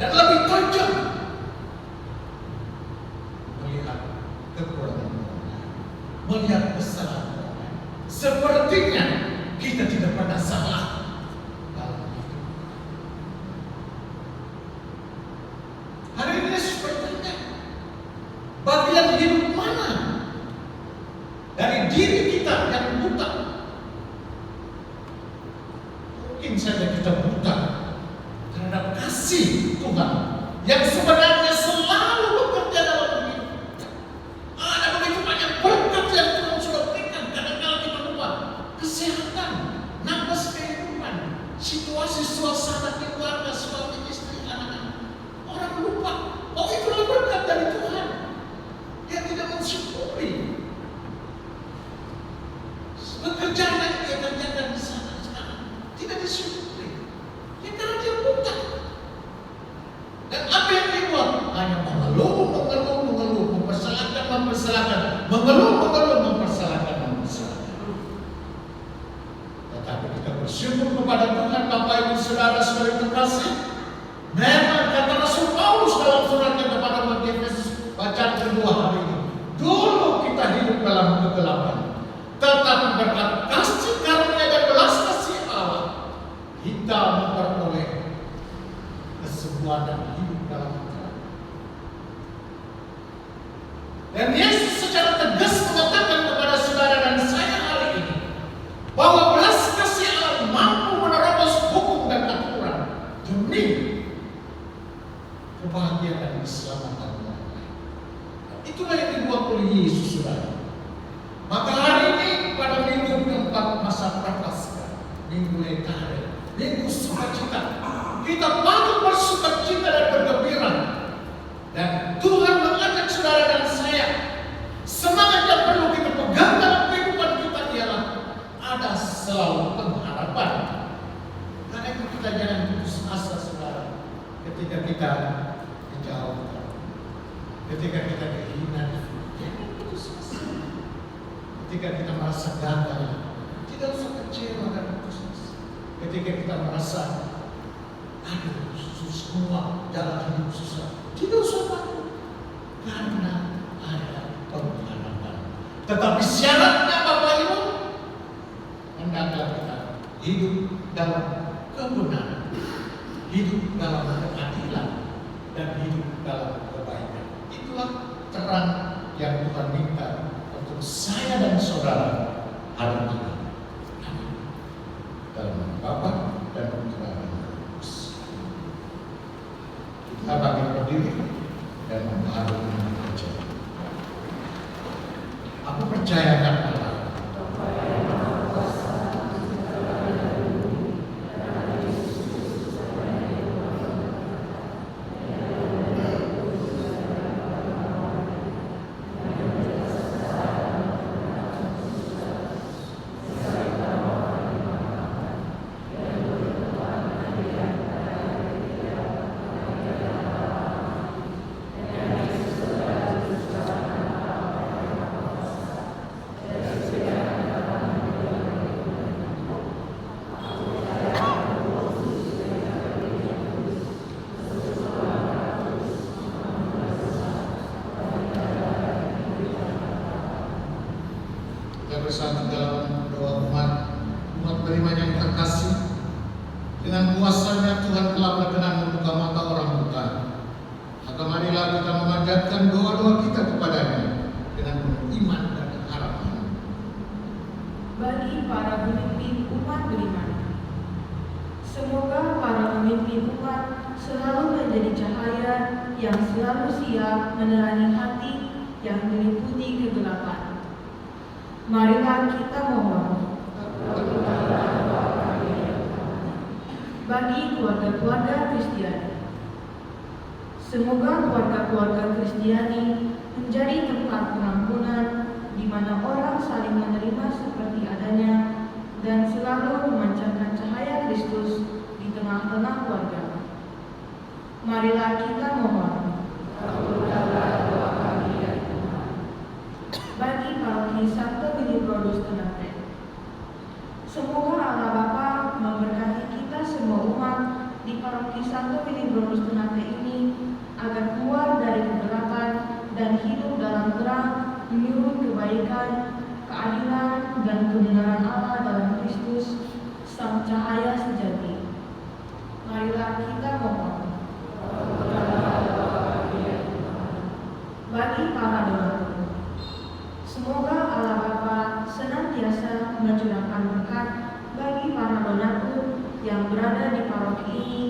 dan lebih tajam melihat kekurangan orang lain, melihat kesalahan orang lain. Sepertinya kita tidak pernah salah dalam hidup. Hari ini Yesus bertanya, bagian hidup mana dari diri kita yang buta? Mungkin saja kita buta terhadap kasih Tuhan yang sebenarnya selalu bekerja dalam hidup. Ada begitu banyak berkat yang Tuhan sudah berikan. Kadang-kadang kita lupa kesehatan, nafas kehidupan, situasi suasana keluarga, suami istri, anak-anak. Orang lupa, oh itulah berkat dari Tuhan. Dia tidak mensyukuri pekerjaan yang dia kerjakan di sana sekarang tidak disyukuri. Ya karena dia buta. Dan apa yang dia buat? Hanya mengeluh, mempersalahkan, mempersalahkan. Tetapi kita bersyukur kepada Tuhan, Bapak Ibu Saudara-saudari terkasih. Memang kata Rasul Paulus dalam suratnya kepada umat Efesus bacaan kedua hari ini, dulu kita hidup dalam kegelapan, tetapi berkat kasih karunia dan belas kasih Allah, kita memperoleh kesembuhan dan hidup dalam terang. Dan Yesus secara tegas mengatakan kepada saudara dan saya hari ini bahwa belas kasih Allah mampu menerobos hukum dan aturan demi kebahagiaan dan keselamatan orang lain. Itulah yang dibuat oleh Yesus, saudara. Maka hari ini pada minggu keempat masa Prapaskah, minggu Lekare, minggu sukacita, kita patut bersukacita dan bergembira. Dan Tuhan mengajak saudara dan saya, semangat yang perlu kita pegang dalam kehidupan kita ialah ada selalu pengharapan. Karena itu kita jangan putus asa, saudara, ketika kita dijauhkan, ketika kita kehilangan, jangan putus asa. Ketika kita merasa gagal, tidak usah kecewa dan putus asa. Ketika kita merasa, aduh, semua jalan hidup susah, tidak usah takut, karena ada pengharapan. Tetapi syaratnya Bapak Ibu, hendaklah kita hidup dalam kebenaran, hidup dalam keadilan, dan hidup dalam kebaikan. Itulah terang yang Tuhan minta untuk saya dan saudara hari ini. Dalam nama Bapa dan Putra dan Roh Kudus. Kita bangkit berdiri dan menghargai percaya. Aku percaya akan Allah. Bersatu dalam doa umat beriman yang terkasih. Dengan kuasanya Tuhan telah berkenan membuka mata orang buta. Maka marilah kita memanjatkan doa-doa kita kepadanya dengan penuh iman dan harapan. Bagi para pemimpin umat beriman, semoga para pemimpin umat selalu menjadi cahaya yang selalu siap menerangi hati yang diliputi kegelapan. Marilah kita mohon bagi keluarga-keluarga Kristiani. Semoga keluarga-keluarga Kristiani menjadi tempat pengampunan di mana orang saling menerima seperti adanya dan selalu memancarkan cahaya Kristus di tengah-tengah keluarga. Marilah kita mohon bagi Baptis Santo Willibrordus Ternate ini agar keluar dari kegelapan dan hidup dalam terang menyuruh kebaikan, keadilan, dan kebenaran Allah dalam Kristus, Sang Cahaya sejati. Marilah kita mohon. Bagi para donatur, semoga Allah Bapa senantiasa mencurahkan berkat bagi para donatur yang berada di paroki ini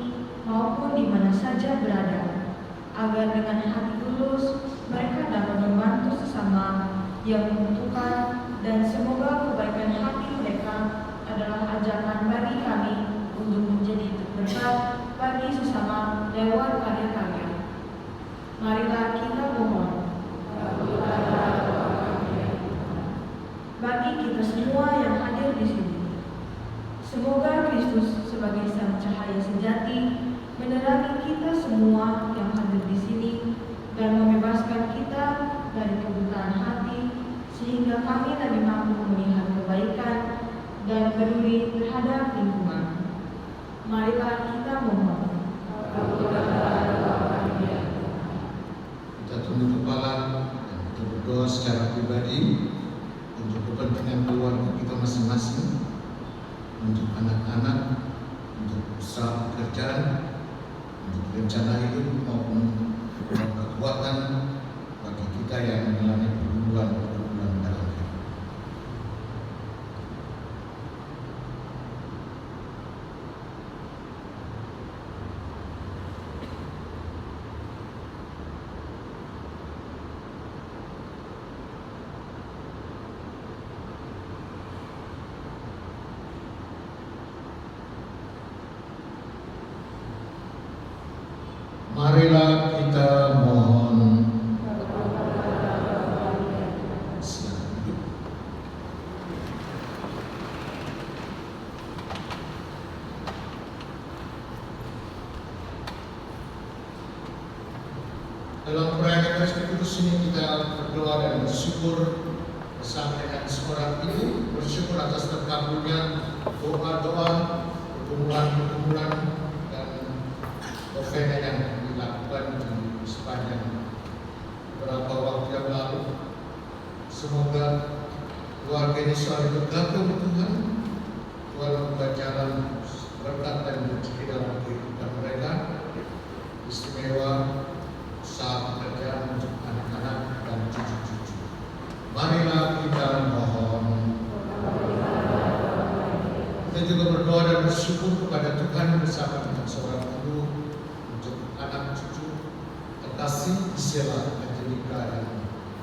maupun di mana saja berada, agar dengan hati tulus mereka dapat membantu sesama yang membutuhkan, dan semoga kebaikan hati mereka adalah ajakan bagi kami untuk menjadi berkat bagi sesama lewat karya-karya. Marilah kita mohon. Bagi kita semua yang hadir di sini, semoga Kristus sebagai Sang Cahaya sejati menerangi kita semua yang hadir di sini dan membebaskan kita dari kebutaan hati, sehingga kami lebih mampu melihat kebaikan dan peduli terhadap lingkungan. Marilah kita mohon. Kita tunduk kepala dan kita berdoa secara pribadi untuk kepentingan keluarga kita masing-masing, untuk anak-anak, untuk usaha pekerjaan, untuk rencana hidup maupun kekuatan bagi kita yang mengalami pergumulan dalam hidup. Marilah kita mohon. Silakan duduk. Dalam perayaan Ekaristi Kudus ini kita berdoa dan bersyukur bersama dengan seorang ibu, bersyukur atas terkabulnya doa-doa, pergumulan-pergumulan dan novena yang dilakukan di sepanjang beberapa waktu yang lalu. Semoga keluarga ini selalu bergantung Tuhan. Tuhan membuka jalan berkat dan rezeki dalam kehidupan mereka, istimewa usaha pekerjaan untuk anak-anak dan cucu-cucu. Marilah kita mohon. Kita juga berdoa dan bersyukur kepada Tuhan bersama dengan seorang ibu untuk anak cucu terkasih Gisela Angelika yang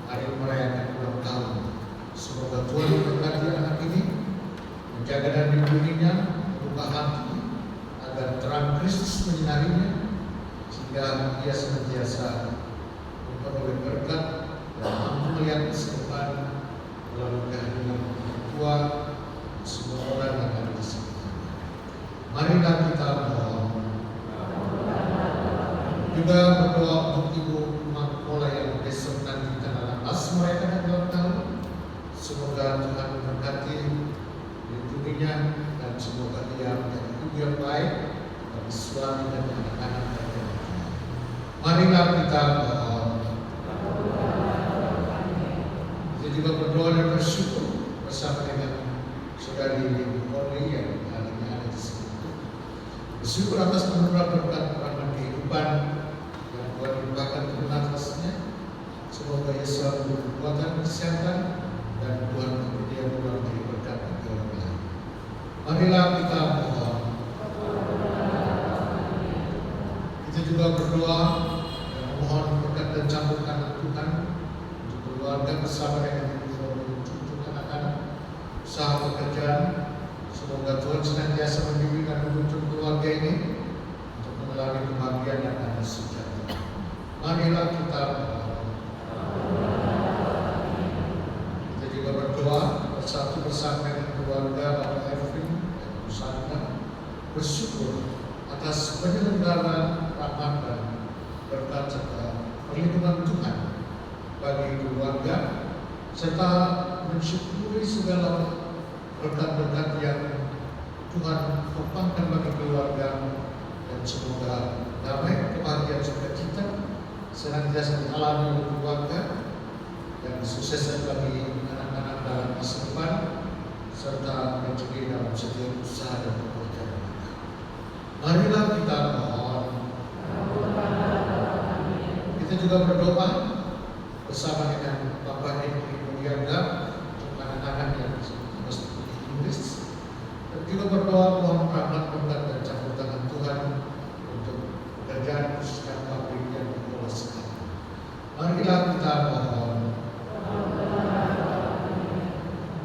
hari merayakan ulang tahun. Semoga Tuhan memberkati anak ini, menjaga dan melindunginya, membuka hati agar terang Kristus menyinarinya, sehingga ia senantiasa memperoleh berkat dan mampu melihat masa depan melalui kehadiran orang tua dan semua orang yang ada di sekitarnya. Marilah kita mohon. Juga berdoa untuk Ibu Makola yang besok nanti tanggal 18 merayakan ulang tahun. Semoga Tuhan memberkati, melindunginya, dan semoga ia menjadi ibu yang baik bagi suami dan anak-anak dan marilah kita mohon. Kita juga berdoa dan bersyukur bersama dengan saudari Ibu Oli yang hari ini ada di sini. Bersyukur atas penurunan berkat rahmat kehidupan yang Tuhan limpahkan kebenaran atasnya. Semoga ia selalu berkekuatan, kesehatan, dan Tuhan memberi dia berbagai berkat bagi orang lain. Marilah kita mohon. Kita juga berdoa dan memohon berkat dan campur tangan Tuhan untuk keluarga bersama dengan untuk anak-anak, usaha pekerjaan. Semoga Tuhan senantiasa membimbing dan menuntun keluarga ini untuk mengalami kebahagiaan yang ada sejati. Marilah kita mohon. Kita juga berdoa bersatu bersama dengan keluarga Bapak Erwin dan Susana, bersyukur atas penyelenggaraan rahmat dan berkat serta perlindungan Tuhan bagi keluarga, serta mensyukuri segala berkat-berkat yang Tuhan lapangkan bagi keluarga dan semoga damai, kebahagiaan, sukacita senantiasa dialami oleh keluarga dan kesuksesan bagi anak-anak dalam masa depan serta rezeki dalam setiap usaha dan pekerjaan. Marilah kita mohon. Kita juga berdoa bersama dengan Bapak Henry Mulyanda untuk anak-anak yang mesti Inggris, dan juga berdoa mohon rahmat, berkat dan campur tangan Tuhan untuk pekerjaan khususnya pabrik yang dikelola sekarang. Marilah kita mohon.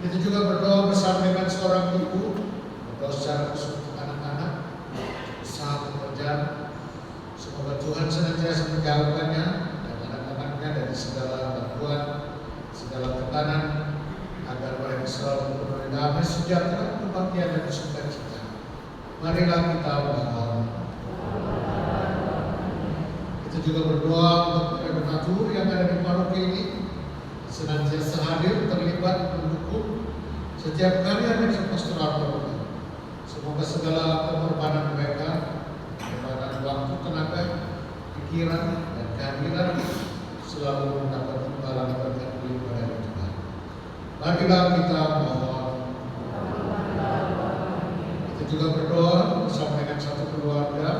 Kita juga berdoa bersama dengan seorang ibu, berdoa secara khusus untuk anak-anak, usaha pekerjaan. Semoga Tuhan senantiasa menjauhkannya dan anak-anaknya dari segala gangguan, segala tekanan, agar mereka selalu penuh damai, sejahtera, kebahagiaan dan sukacita. Marilah kita mohon. Kita juga berdoa untuk donatur yang ada di paroki ini, senantiasa hadir, terlibat, mendukung setiap kali ada pastoral program. Semoga segala pengorbanan mereka, pengorbanan waktu, tenaga, pikiran, dan kehadiran selalu mendapat imbalan berkat daripada Tuhan. Marilah kita mohon. Kita juga berdoa bersama dengan satu keluarga,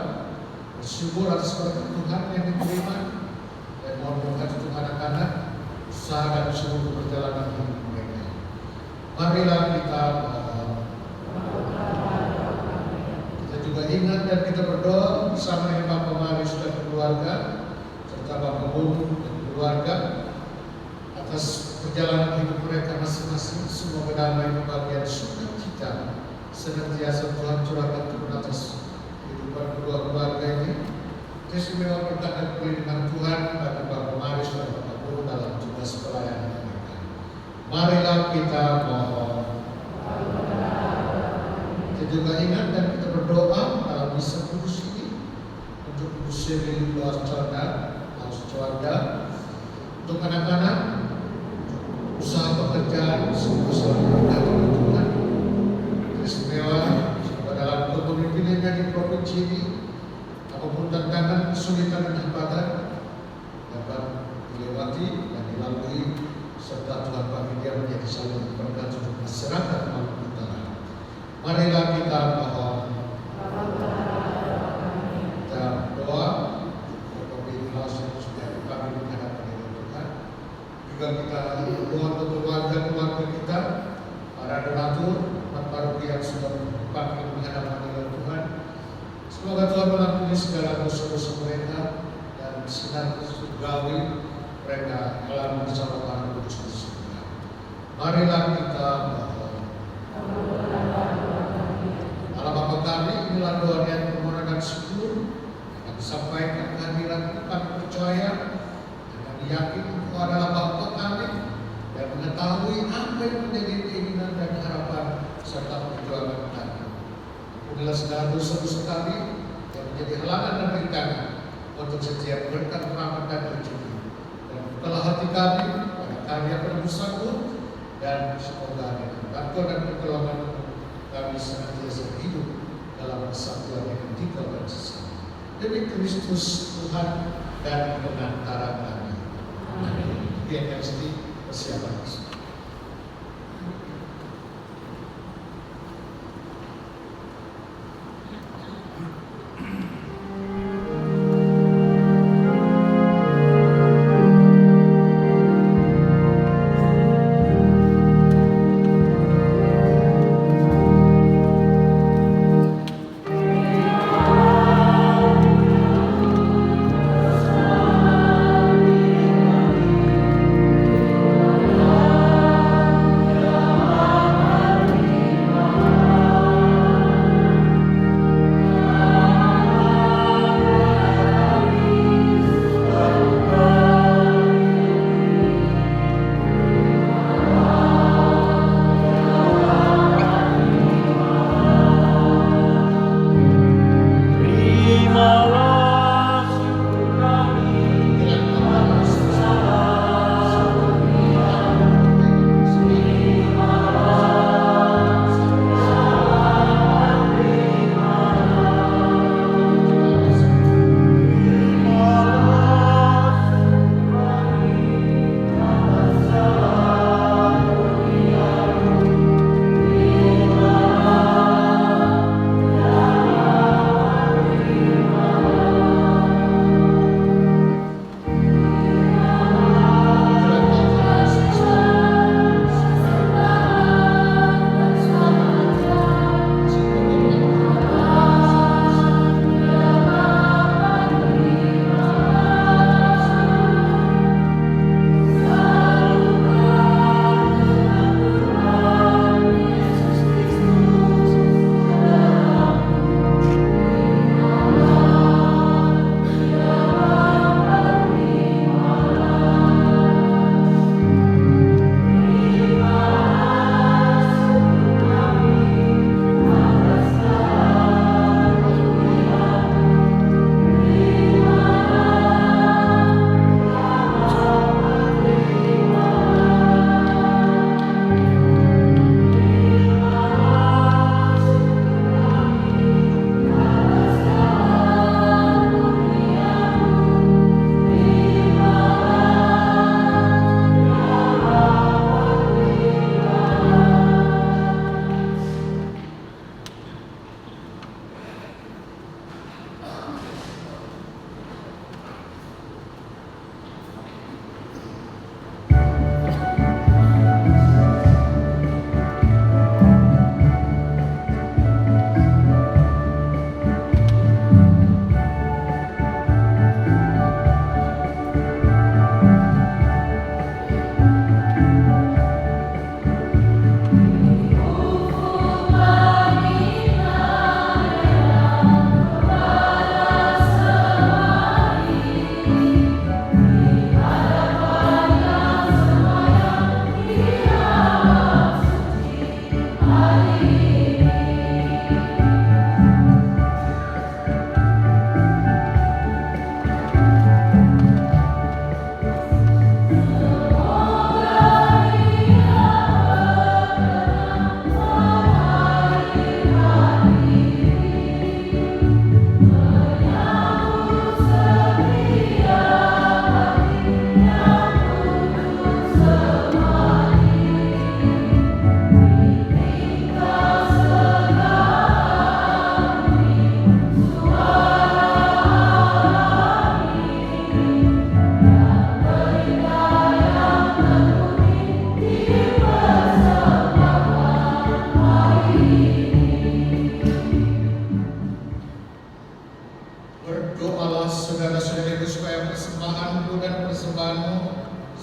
bersyukur atas berkat Tuhan yang diterima, dan mohon berkat untuk anak-anak, usaha dan seluruh perjalanan hidup mereka. Marilah kita mohon. Kita juga ingat dan kita berdoa bersama dengan Bapak Marius dan keluarga, serta Bapak Bun dan keluarga, atas perjalanan hidup mereka masing-masing. Semoga damai, kebahagiaan, sukacita senantiasa Tuhan curahkan turun atas kehidupan kedua keluarga ini. Istimewa berkat dan perlindungan Tuhan bagi Bapak Marius dan Bapak Bun dalam tugas pelayanan mereka. Marilah kita mohon. Kita juga ingat dan kita berdoa dalam misa kudus ini untuk Ibu Seri Auscanda, untuk anak-anak, usaha pekerjaan, semoga selalu berkati oleh Tuhan. Istimewa dalam kepemimpinannya di provinsi ini, apapun tantangan, kesulitan dan hambatan dapat dilewati dan dilalui, serta Tuhan bagi dia menjadi saluran berkat untuk masyarakat Maluku Utara. Marilah kita mohon. Kita doa untuk pemimpin yang sudah kami menghadapi Tuhan. Juga kita berdoa untuk keluarga-keluarga kita, para donatur, paroki yang sudah kami menghadapi Tuhan. Semoga Tuhan mengampuni segala dosa-dosa mereka dan sinar surgawi mereka dalam bersama Tuhan Kudus di surga. Marilah kita mohon. Allah Bapa kami, inilah doa dan permohonan dan syukur yang disampaikan kehadiran kami percaya dan kami yakin Engkau adalah Bapa kami yang mengetahui apa yang menjadi keinginan dan harapan serta perjuangan kami. Ampunilah segala dosa-dosa kami yang menjadi halangan dan rintangan untuk setiap berkat, rahmat dan rezeki. Dan bukalah hati kami pada karya penebus-Mu, dan semoga dengan bantuan dan pertolongan kami senantiasa hidup dalam kesatuan yang tiga dan sesama. Demi Kristus Tuhan dan penantara kami. Amin. Biarkan sedih persiapan. Amin.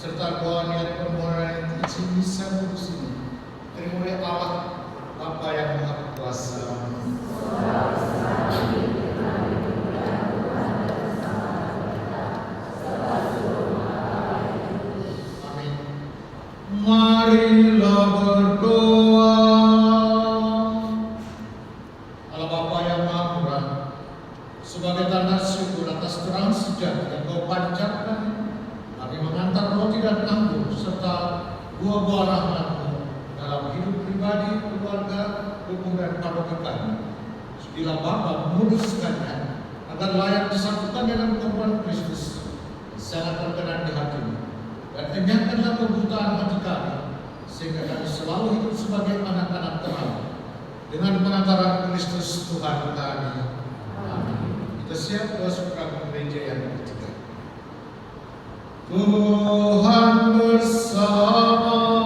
serta doa niat permohonan yang diisi misa kudus ini terima oleh Allah Bapa yang Maha Kuasa. Amin. Marilah berdoa. Allah Bapa yang Maha Murah, sebagai tanda syukur atas terang sejahtera yang Kau pancarkan, kami mengantar roti dan anggur serta buah-buah rahmat-Mu dalam hidup pribadi, keluarga, hukum dan paroki kami. Bila Bapa memutuskannya agar layak disatukan dengan korban Kristus, sangat terkenan di hati-Mu, dan enyahkanlah kebutaan hati kami, sehingga kami selalu hidup sebagai anak-anak terang dengan pengantaran Kristus Tuhan kami. Amin. Kita siap masuk ke gereja yang ketiga. Tuhan bersamamu.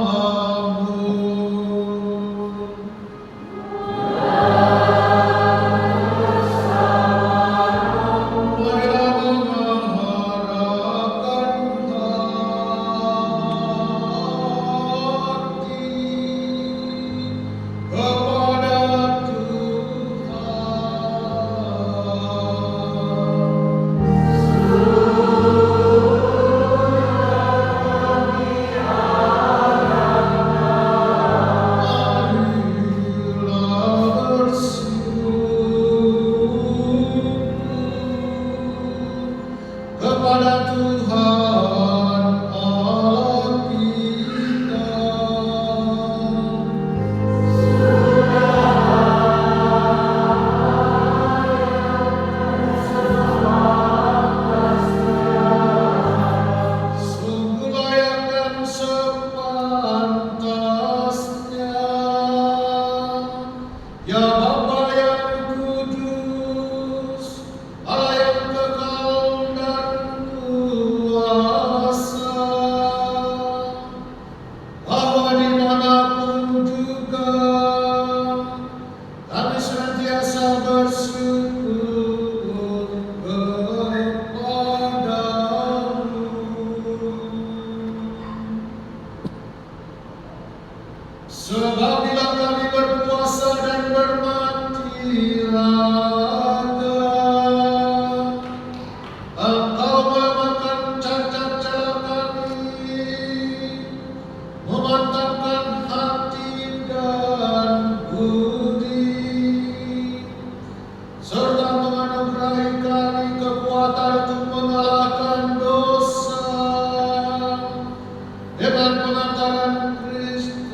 Marilah mengharapkan hati kepada sebab bila kami berpuasa dan bermati raga, Engkau melemakan cacat celah kami, memantapkan hati dan budi, serta menganugerahi kami kekuatan untuk mengalahkan dosa dengan pengantaran Kristus.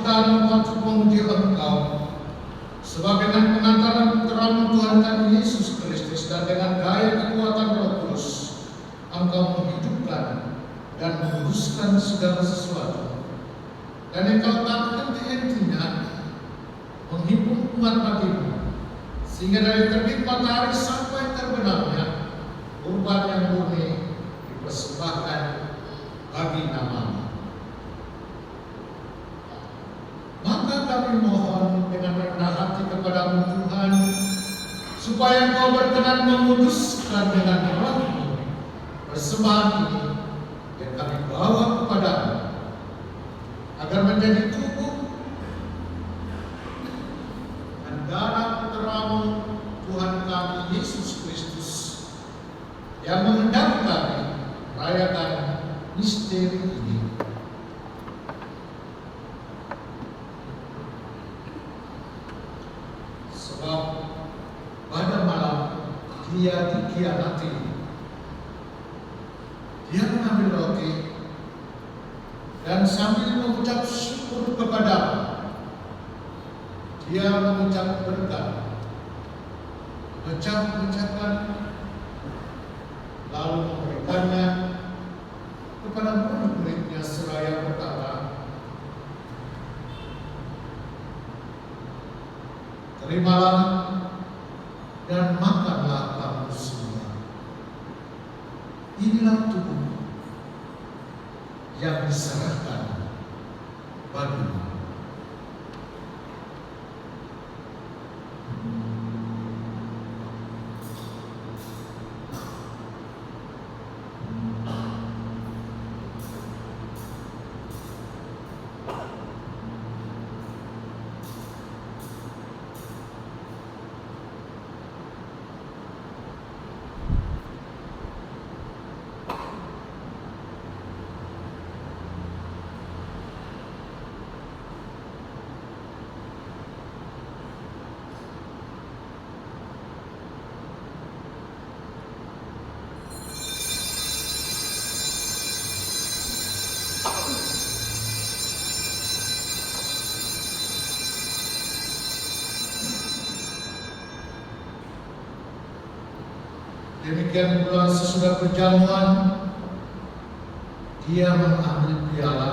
kami patut memuji Engkau sebagai pengantaran putra-Mu Tuhan kami Yesus Kristus, dan dengan daya kekuatan Roh Kudus Engkau menghidupkan dan menguduskan segala sesuatu, dan Engkau tak henti-hentinya menghimpun umat bagimu, sehingga dari terbit matahari sampai terbenamnya kurban yang murni dipersembahkan bagi nama-Mu. Maka kami mohon dengan rendah hati kepada-Mu Tuhan, supaya Engkau berkenan menguduskan dengan Roh-Mu persembahan ini yang kami bawa kepada-Mu, agar menjadi tubuh dan darah putra-Mu Tuhan kami Yesus Kristus, yang menghendaki kami merayakan misteri ini. Sebab pada malam Dia dikhianati, Dia mengambil roti dan sambil mengucap syukur kepada-Mu, Dia mengucap berkat, mengucapkan, lalu memberikannya kepada murid-muridnya seraya berkata, "Terimalah dan makanlah kamu semua. Inilah tubuh yang diserahkan bagimu." Demikian pula sesudah perjamuan, Dia mengambil piala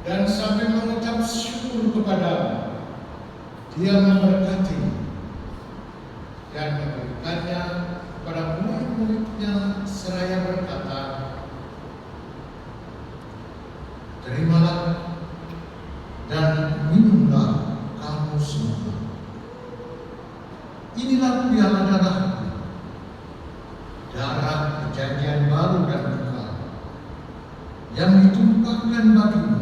dan sambil mengucap syukur kepada-Mu, Dia memberkati dan memberikannya kepada murid-muridnya seraya berkata, "Terimalah dan minumlah kamu semua. Inilah piala darah-Ku, darah perjanjian baru dan kekal, yang ditumpahkan bagimu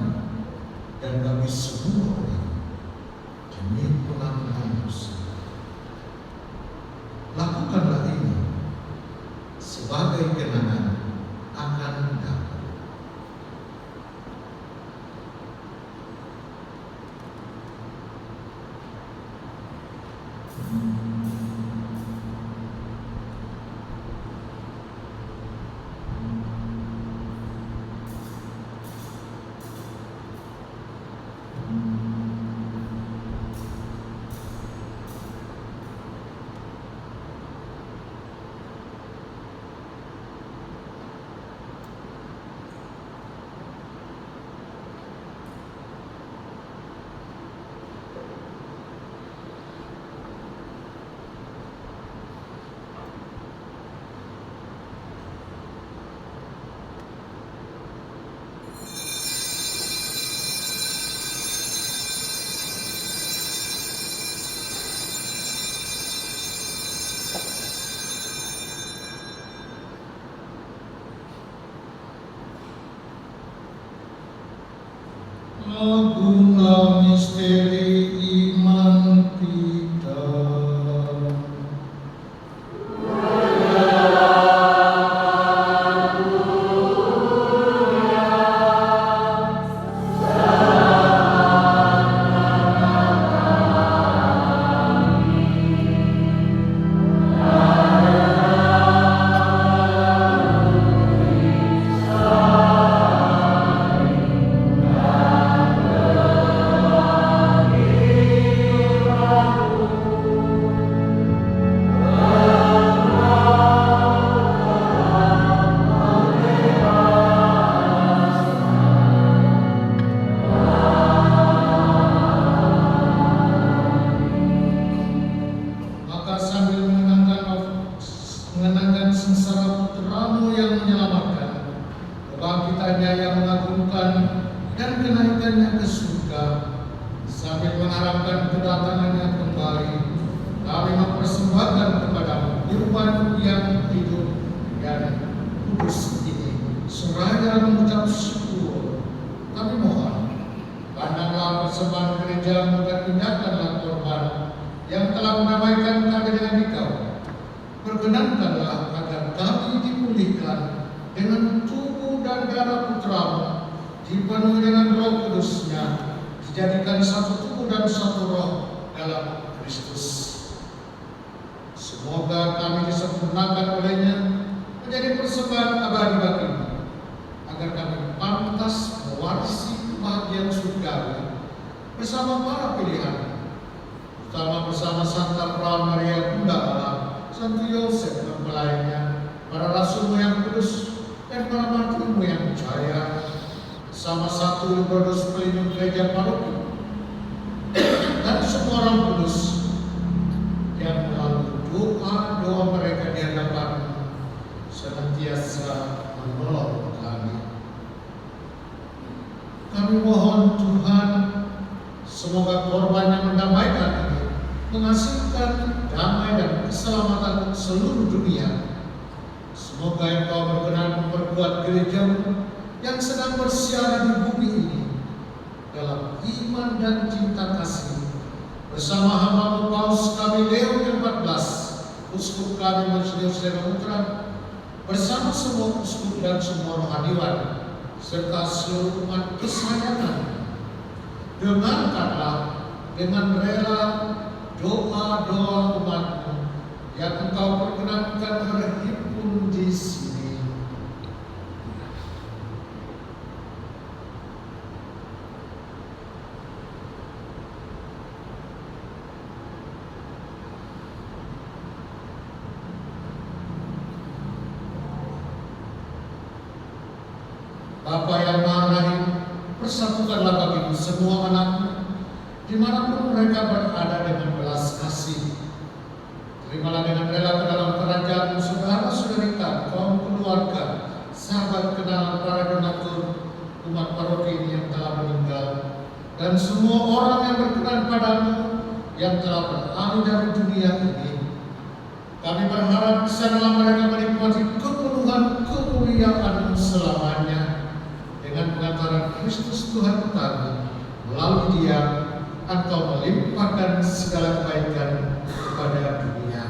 dan bagi semua orang demi pengampunan dosa. Lakukanlah ini sebagai kenangan akan aku." Agunglah misteri iman kita. Amin. kebangkitannya yang mengagumkan dan kenaikannya ke surga, sambil mengharapkan kedatangannya kembali, kami mempersembahkan kepadamu kurban yang hidup dan kudus ini, seraya mengucap syukur. Kami mohon, pandanglah persembahan gerejamu dan pindahkanlah korban yang telah mendamaikan kami dengan Engkau. Perkenankanlah agar kami dipulihkan dengan tubuh dan darah Putramu, dipenuhi dengan Roh Kudus-Nya, dijadikan satu tubuh dan satu roh dalam Kristus. Semoga kami disempurnakan olehnya menjadi persembahan abadi bagimu, agar kami pantas mewarisi kebahagiaan surgawi bersama para pilihan, terutama bersama Santa Perawan Maria Bunda Allah, Santo Yosef mempelainya, para rasulmu yang kudus, dan para martirmu yang percaya, sama satu Librodus pelindung gereja paroki, dan semua orang kudus yang melalui doa-doa mereka di hadapan senantiasa menolong kami. Kami mohon Tuhan, semoga korban yang mendamaikan ini menghasilkan damai dan keselamatan seluruh dunia. Semoga Engkau berkenan memperkuat gerejamu yang sedang bersiaran di bumi ini dalam iman dan cinta kasih, bersama hamba Paus kami Leo ke-14, uskup kami Monsinyur Seromutra, bersama semua uskup dan semua rohaniwan, serta seluruh umat kesayangan. Dengarkanlah dengan rela doa-doa umatmu yang Engkau perkenankan berhimpun di sini. Bapa yang Maha Rahim, persatukanlah bagimu semua anakmu, dimanapun mereka berada dengan belas kasih. Terimalah dengan rela ke dalam kerajaan saudara-saudarita, kaum keluarga, sahabat kenal para donatur, umat paroki ini yang telah meninggal, dan semua orang yang berkenan padamu yang telah beralih dari dunia ini. Kami berharap di sanalah mereka menikmati kepenuhan kemuliaan selamanya dengan pengantaran Kristus Tuhan kami. Melalui Dia Engkau melimpahkan segala kebaikan kepada dunia.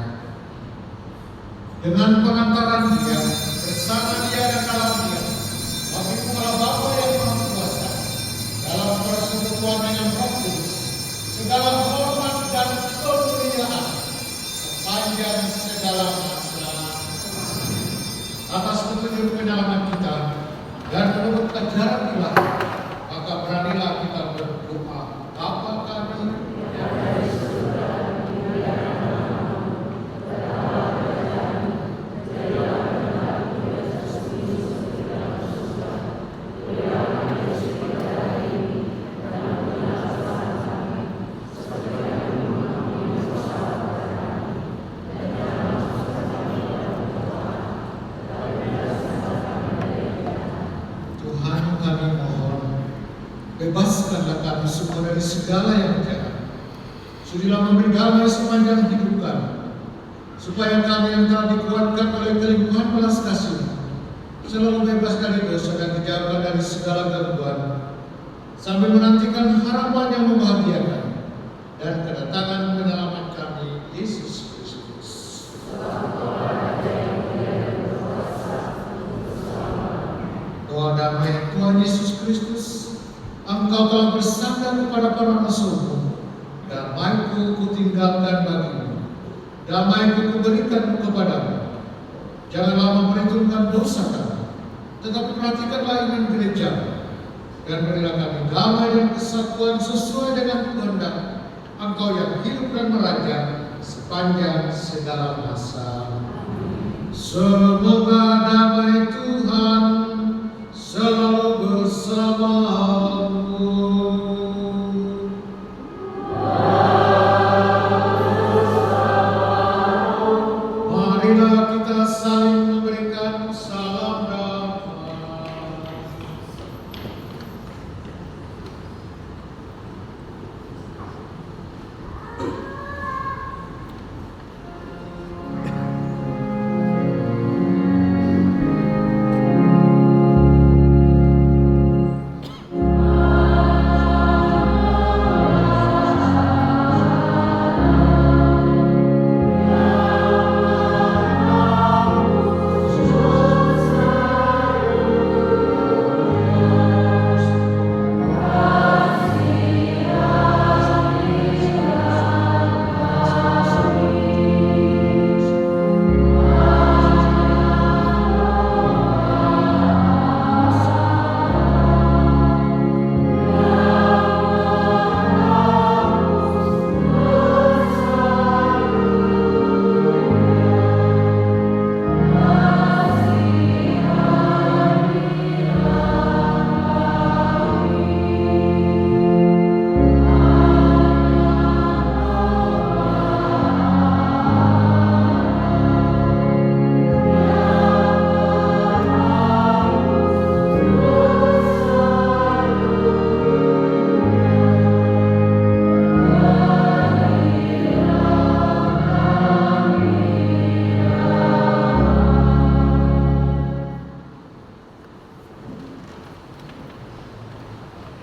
Dengan pengantaran Dia, bersama Dia dan dalam Dia, bagi Allah Bapa yang Maha Kuasa, dalam persekutuan dengan Roh Kudus, segala hormat dan kemuliaan sepanjang segala masa. Atas petunjuk penyelamat kita dan menurut ajaran ilahi, maka beranilah kita berdoa. Bapa kami yang ada di surga, dimuliakanlah namamu, berdoa kerajaanmu, jadilah kehendakmu di atas bumi seperti dalam surga. Berilah kami rezeki kita hari ini, dan ampunilah kesalahan kami, seperti kami mengampuni dosa kepada kami, dan janganlah masukkan kami dalam pencobaan, tetapi bebaskan kami dari yang jahat. Tuhan, kami mohon, bebaskanlah kami semua dari segala yang jahat. Sudilah memberi damai sepanjang hidup kami, supaya kami yang telah dikuatkan oleh kelimpahan belas kasih selalu bebas dari dosa dan dijauhkan dari segala gangguan, sambil menantikan harapan yang membahagiakan dan kedatangan penyelamat kami, Yesus Kristus. Doa damai Tuhan Yesus Kristus, Engkau telah bersandar kepada para rasul-Mu. Damai-Ku kutinggalkan bagimu, damai-Ku kuberikan kepadamu. Janganlah memperhitungkan dosa kami, tetapi perhatikanlah iman gereja, dan berilah kami damai dan kesatuan sesuai dengan kehendak Engkau yang hidup dan meraja sepanjang segala masa. Semoga damai Tuhan selalu bersamamu. Marilah kita saling memberikan salam damai.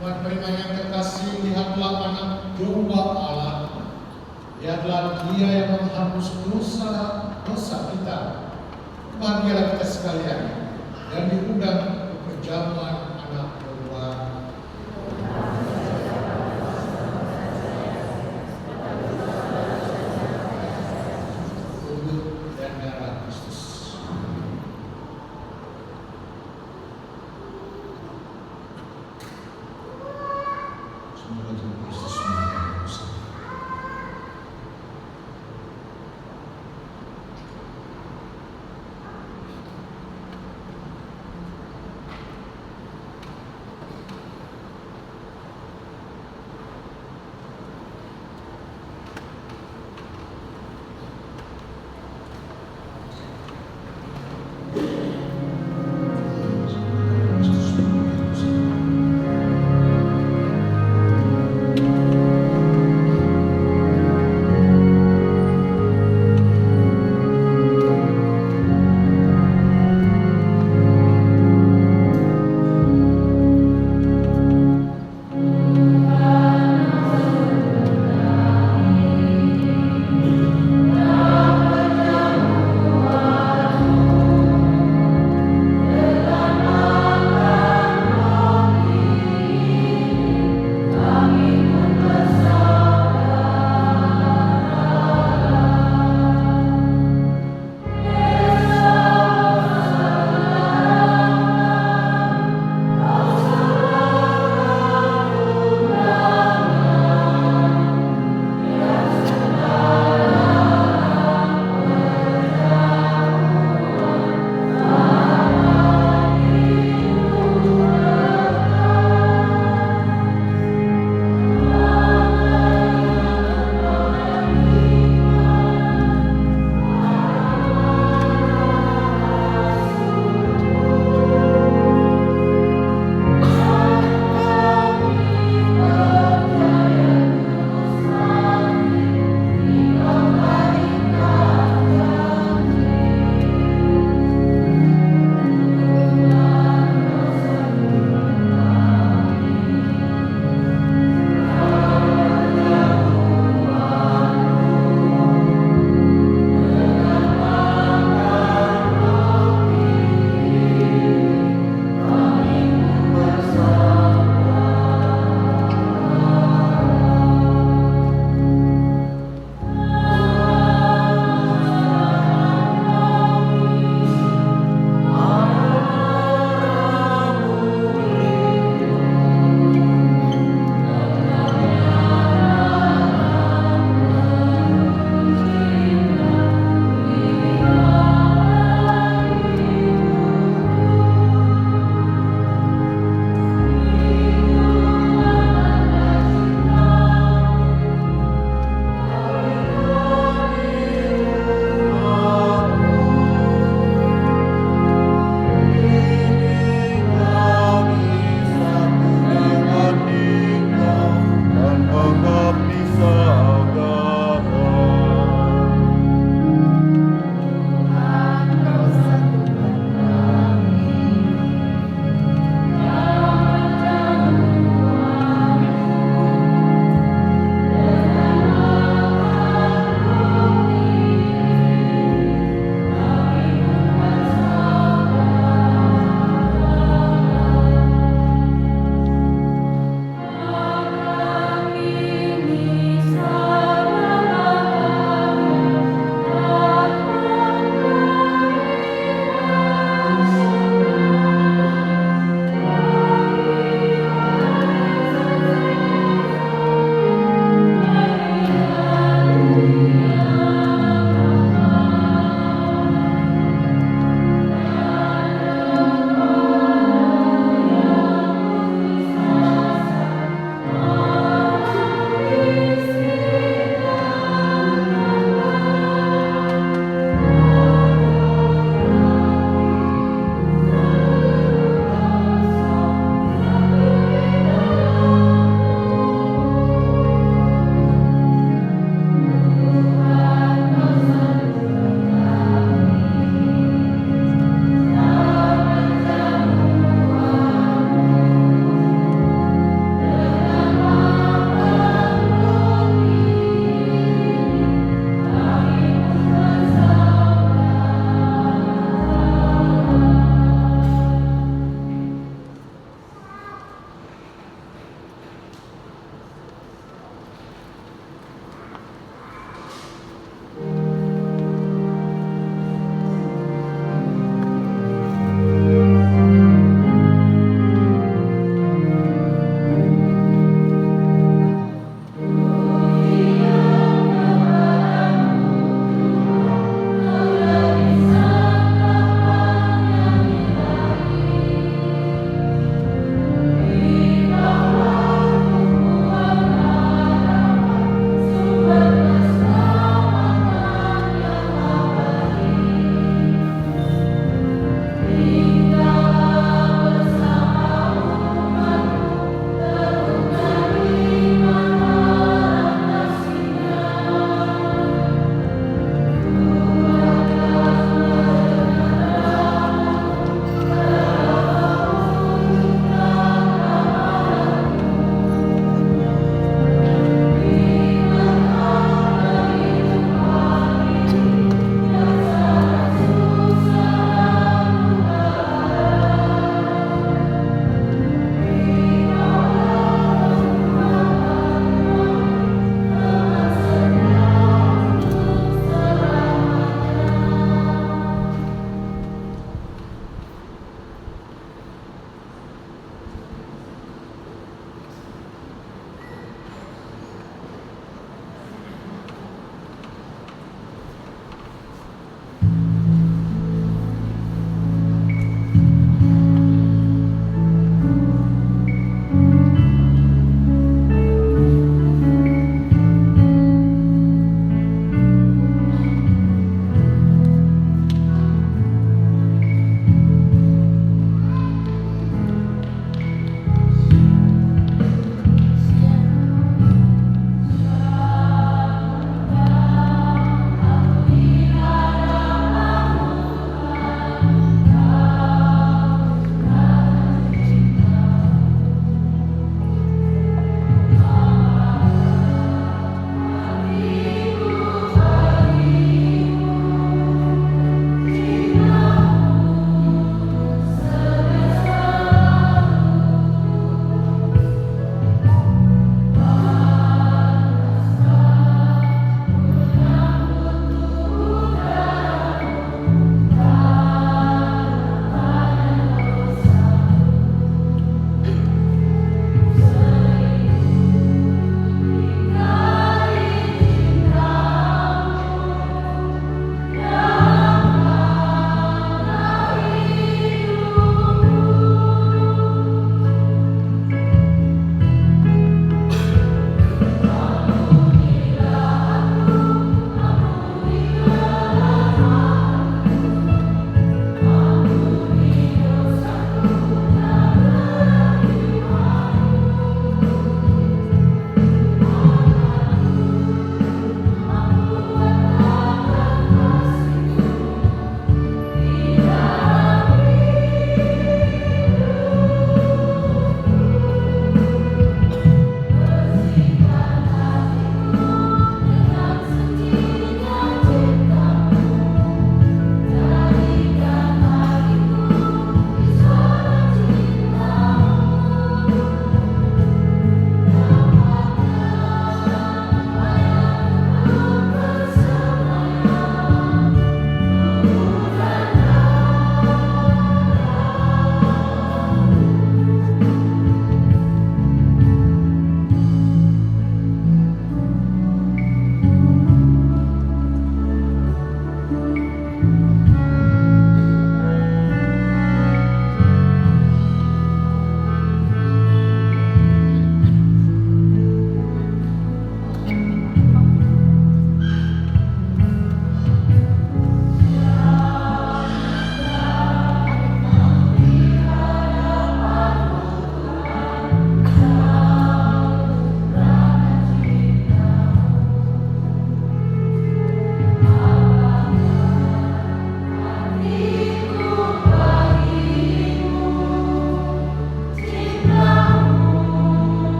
Umat beriman yang terkasih, lihatlah anak domba Allah. Lihatlah Dia yang menghapus dosa kita. Bahagialah kita sekalian dan diundang ke perjamuan anak domba. Tubuh dan darah Kristus. Semoga Tuhan Kristus mengampuni dosa.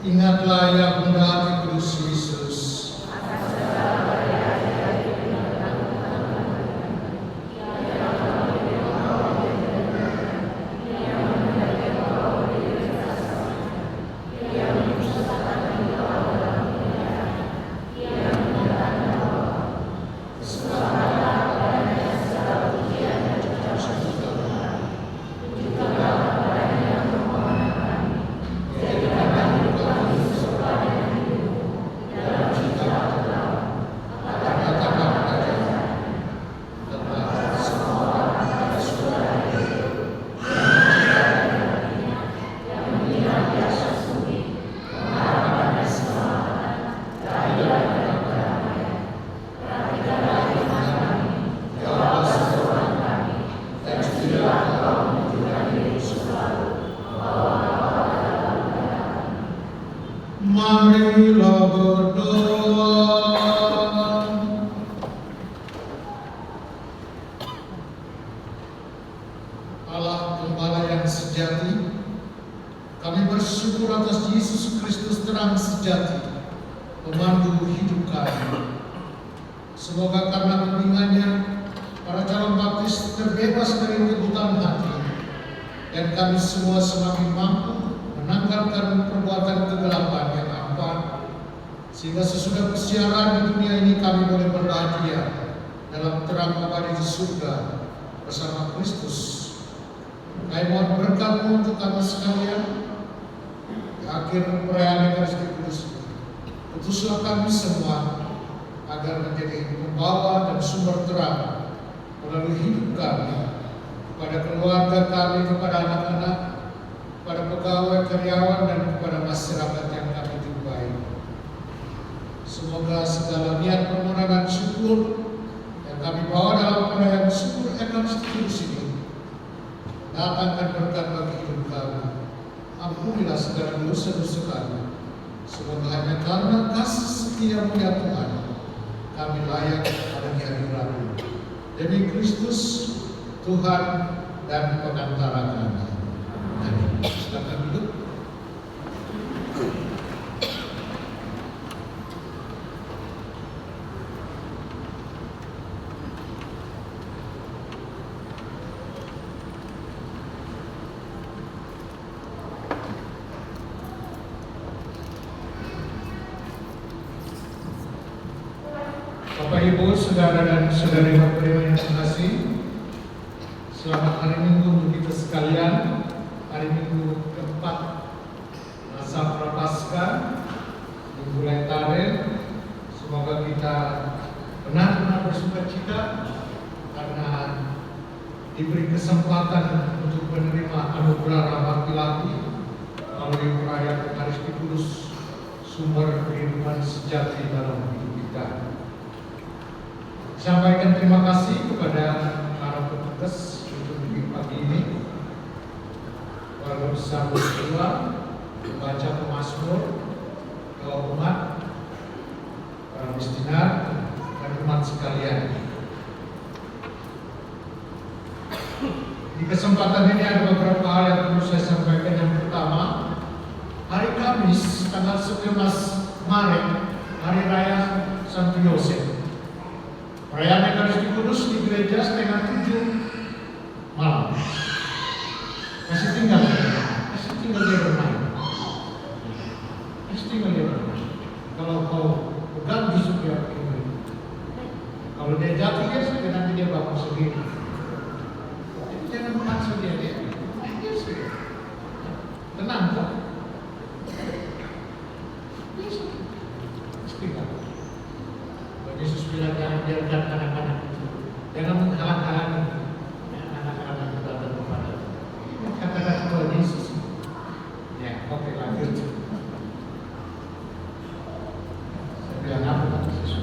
Ingatlah ya Bunda Hati Kudus Yesus. Marilah berdoa. Allah Gembala yang sejati, kami bersyukur atas Yesus Kristus terang sejati, pemandu hidup kami. Semoga karena bimbingannya, para calon baptis terbebas dari kebutaan hati, dan kami semua semakin mampu menanggalkan perbuatan kegelapan yang hampa, sehingga sesudah persiaran di dunia ini kami boleh berbahagia dalam terang abadi di surga bersama Kristus. Kami mohon berkat-Mu untuk kami sekalian di akhir perayaan Ekaristi Kudus. Utuslah kami semua agar menjadi pembawa dan sumber terang melalui hidup kami kepada keluarga kami, kepada anak-anak, kepada pegawai, karyawan, dan kepada masyarakat yang kami jumpai. Semoga segala niat permohonan dan syukur yang kami bawa dalam perayaan syukur Ekaristi Kudus ini datangkan berkat bagi hidup kami. Ampunilah segala dosa-dosa kami. Semoga hanya karena kasih setia-Mu ya Tuhan, kami layak pada hadirat-Mu. Demi Kristus, Tuhan dan pengantara kami. Amin. Silakan duduk. Bapak Ibu, saudara dan saudari yang terkasih, selamat hari Minggu untuk kita sekalian. Hari Minggu keempat masa Prapaskah, Minggu Lentare. Semoga kita benar-benar bersukacita karena diberi kesempatan untuk menerima anugerah rahmat Ilahi melalui perayaan Ekaristi Kudus, sumber kehidupan sejati dalam hidup kita. Sampaikan terima kasih kepada para petugas untuk pagi ini, Keluarga Besar Kedua, Pembaca Pemazmur, Ketua Umat, para misdinar, dan umat sekalian. Di kesempatan ini ada beberapa hal yang perlu saya sampaikan. Yang pertama, hari Kamis tanggal 11 Maret, Hari Raya Santo Yosef. Perayaan Ekaristi Kudus di gereja setengah 7 malam. Masih tinggal dia bermain. Kalau kau pegang busuk dia ini. Kalau dia jatuh ya sudah, nanti dia bangun sendiri. Jadi jangan paksa dia. Tenang kok. Tinggal. Yesus bilang jangan biarkan anak-anak itu, jangan menghalang-halangi anak-anak kita berkepada. Katakan Tuhan Yesus. Ya, oke, lanjut. Saya bilang apa Yesus?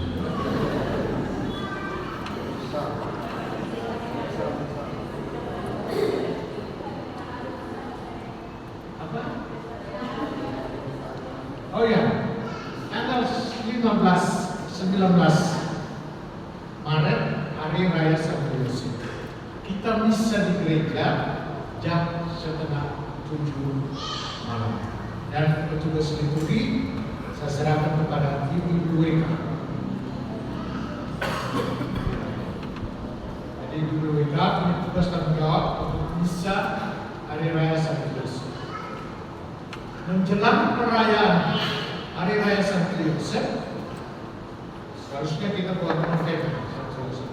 Apa? Oh ya, tanggal 19 Maret, Hari Raya Santo Yosef. Kita misa di gereja jam setengah 7 malam. Dan petugas liturgi saya serahkan kepada Ibu WK. Jadi Ibu WK punya tugas tanggung jawab untuk misa Hari Raya Santo Yosef. Menjelang perayaan Hari Raya Santo Yosef, seharusnya kita buat novena Santo Yosef.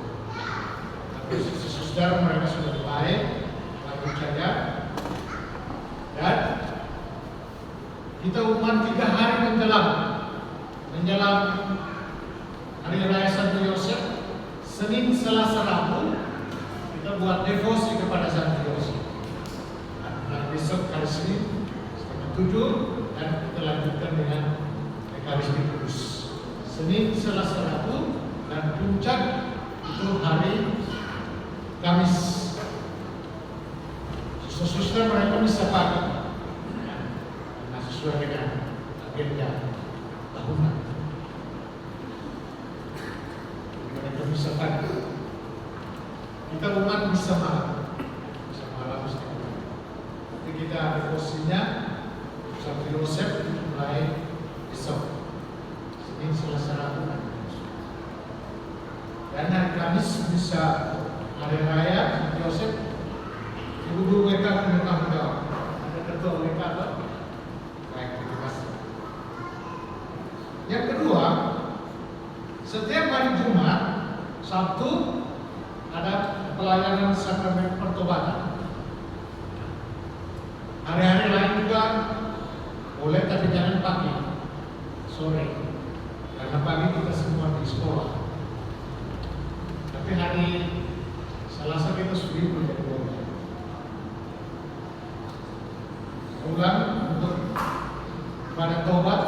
Tapi saudara mereka sudah baik, tak percaya, dan kita umat 3 hari menjelang Hari Raya Santo Yosef, Senin, Selasa, Rabu, kita buat devosi kepada Santo Yosef. Dan besok hari Senin 6:30 dan kita lanjutkan dengan Ekaristi Kudus. Senin, Selasa, Rabu, dan puncak itu hari Kamis. Suster mereka bisa pagi. Sesuai dengan agenda tahunan. Mereka bisa pagi. Kita umat bisa malam mesti. Tapi kita devosinya Santo Yosef mulai besok, Senin, Selasa, Rabu, dan hari Kamis bisa hari raya Santo Yosef. Ibu guru WK punya tanggung jawab. Ada ketua WK atau? Yang kedua, setiap hari Jumat, Sabtu ada pelayanan sakramen pertobatan. Hari-hari lain juga boleh, tapi jangan pagi, sore, karena pagi kita semua di sekolah. Tapi hari Selasa kita sudah boleh. Ulang untuk pada tobat,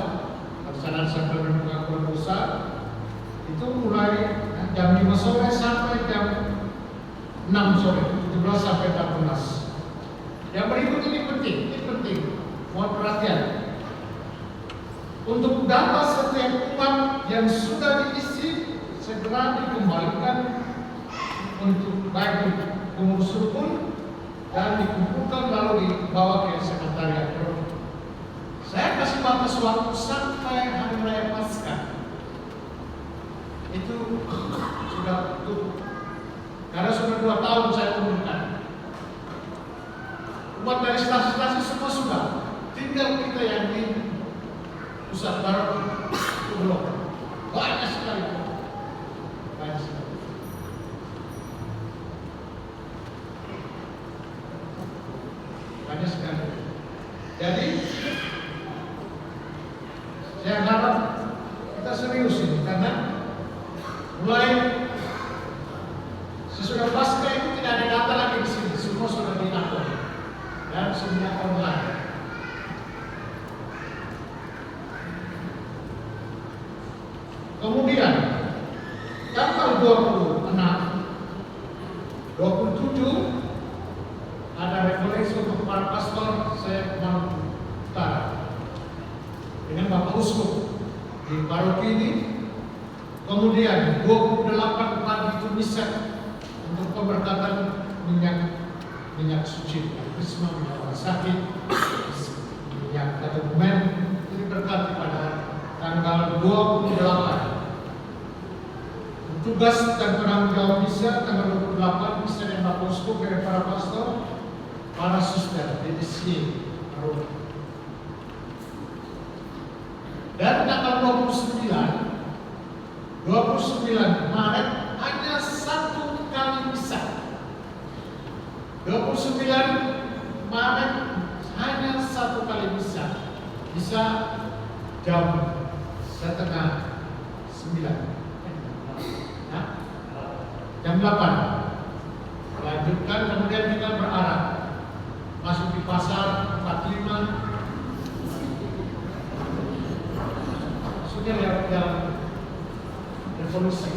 pelaksanaan sakramen pengakuan dosa itu mulai jam 5 sore sampai jam 6 sore, 17 sampai 14. Yang berikut ini penting, mohon perhatian. Untuk data setiap umat yang sudah diisi segera dikembalikan untuk baik pengurus rukun dan dikumpulkan lalu dibawa ke sekretariat. Saya kasih batas waktu sampai Hari Raya Paskah. Itu sudah tutup. Karena sudah 2 tahun saya umurkan. Umat dari stasi-stasi semua sudah. Tinggal kita yang di pusat baru itu belum. Banyak sekali. Jadi saya harap kita serius ini, karena mulai sesudah Paskah itu tidak ada data lagi di sini, semua sudah diatur dan semuanya online. Kemudian tanggal 26, 27 ada referensi untuk para pastor saya Maluku Utara dengan Bapak Uskup di paroki ini. Kemudian 28 pagi itu misa untuk pemberkatan minyak suci, krisma, minyak orang sakit, minyak dokumen itu diberkati pada tanggal 28. Tugas dan penanggung jawab misa tanggal 28 misa dengan Bapak Uskup dari para pastor, para suster, DDC, dan tanggal 29 Maret hanya 1 kali misa. 29 Maret hanya 1 kali misa. Misa jam 8:30. Jam 8. Lanjutkan, kemudian kita berarah masuk di pasar 45. Maksudnya lewat jalan Revolusi.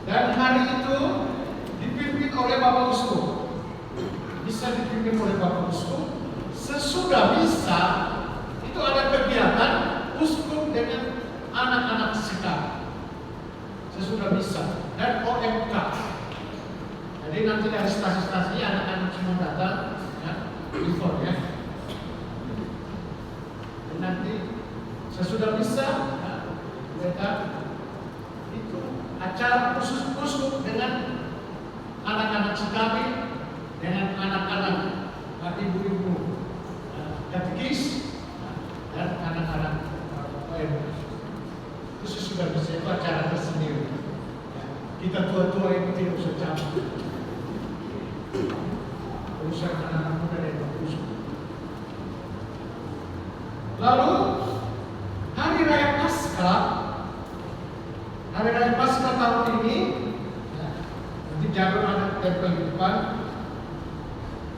Dan hari itu dipimpin oleh Bapak Uskup. Bisa dipimpin oleh Bapak Uskup. Sesudah misa itu ada kegiatan Uskup dengan anak-anak sekar. Sesudah misa dan OMK. Jadi nanti dari stasi-stasi anak-anak semua datang, ya, inform ya. Kita tua-tua itu tidak usah capek. Urusan anak-anak muda yang bagus. Lalu Hari Raya Paskah tahun ini, nanti jangan ada tempel di depan.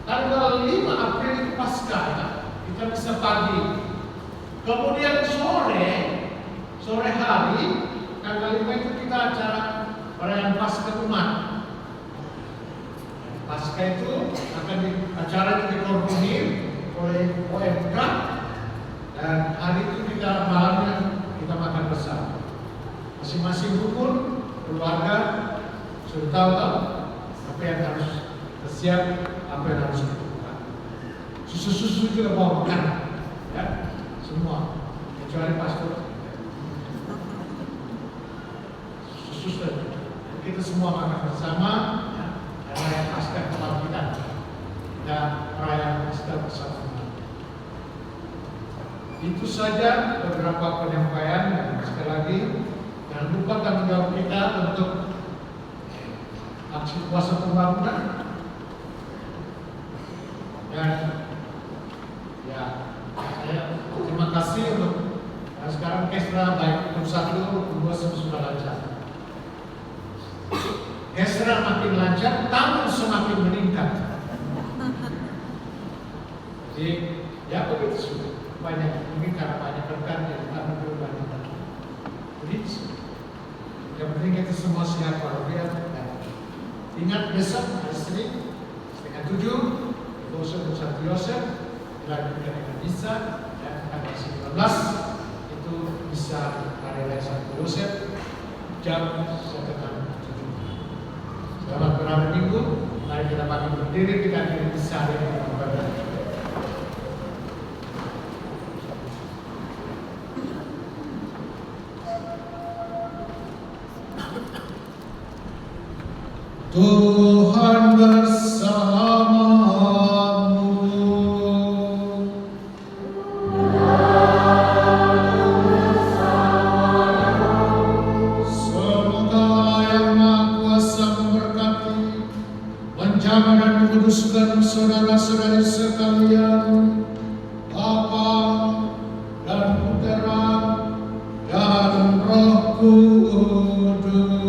Tanggal 5 April itu Paskah, ya. Kita bisa pagi. Kemudian sore hari, tanggal 5 itu kita acara perayaan Paskah umat. Paskah itu acara itu dikoordinir oleh OMK, dan hari itu kita malamnya kita makan bersama. Masing-masing rukun keluarga sudah tahu apa yang harus siap, apa yang harus dilakukan. Susu juga bawa makanan, ya semua kecuali pastor. Susu kita semua makan bersama, ya, dan raya Paskah kebangkitan dan raya Paskah bersama. Itu saja beberapa penyampaian, dan sekali lagi jangan lupa tanggung jawab kita untuk aksi kuasa pembangunan. Dan ya, saya terima kasih untuk sekarang Kesra baik 1, 2 sudah lancar. Kesra makin lancar, tamu semakin meningkat. Jadi ya begitu sudah banyak, mungkin karena banyak berkat yang tamu juga banyak. Jadi yang penting kita semua siap walafiat. Ingat besok hari Senin 6:30 Ustaz Yosef dilanjutkan dengan misa, dan tanggal 19 itu bisa hari raya Santo Yosef jam 6:30. Selamat berapa minggu, mari kita pagi berdiri kita akhiri misa hari ini. Tuhan bersamamu. Semoga Yang Maha Kuasa memberkati, menjaga dan menguduskan saudara-saudari sekalian, Bapa dan Putera dan Roh Kudus.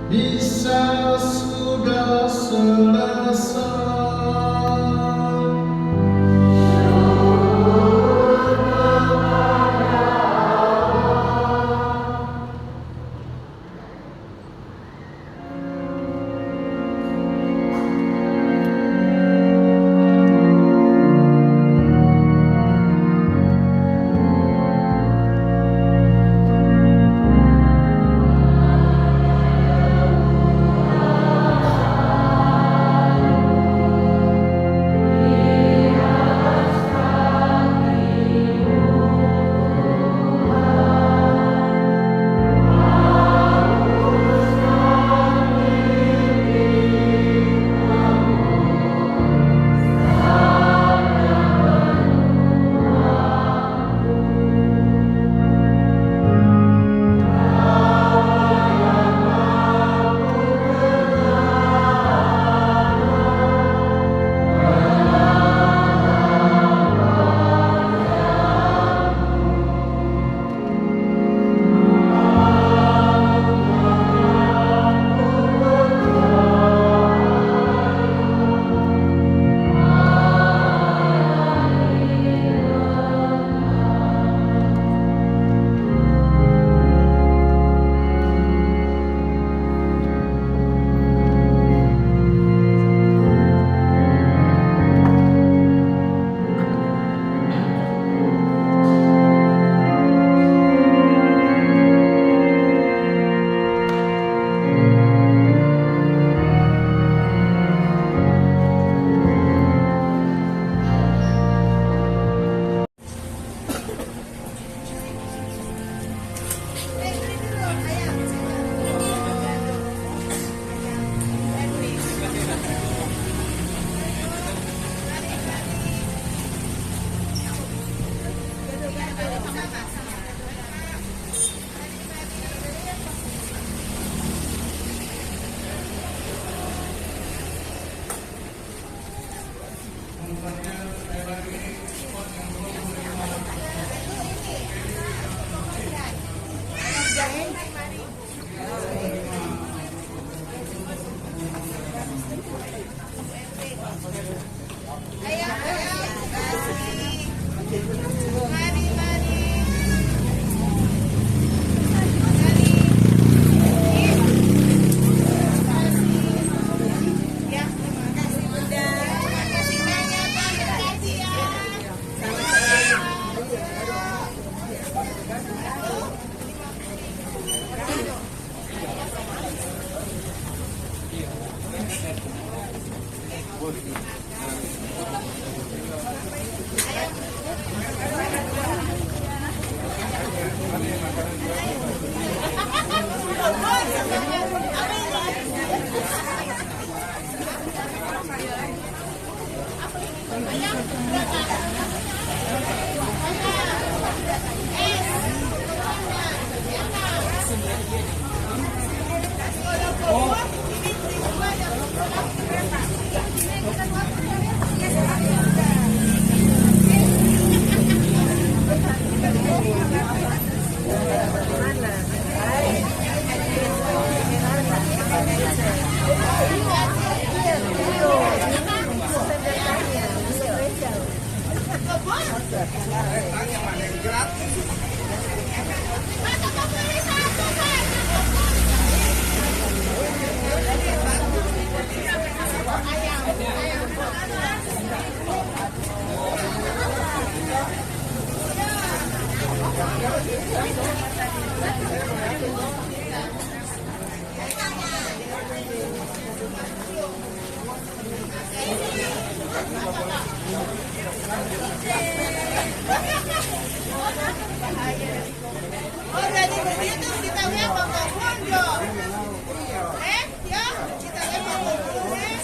Bisa sudah selesai. Oh, jadi begitu kita lihat Bapak Wondo. Ya, kita lihat Bapak Wondo.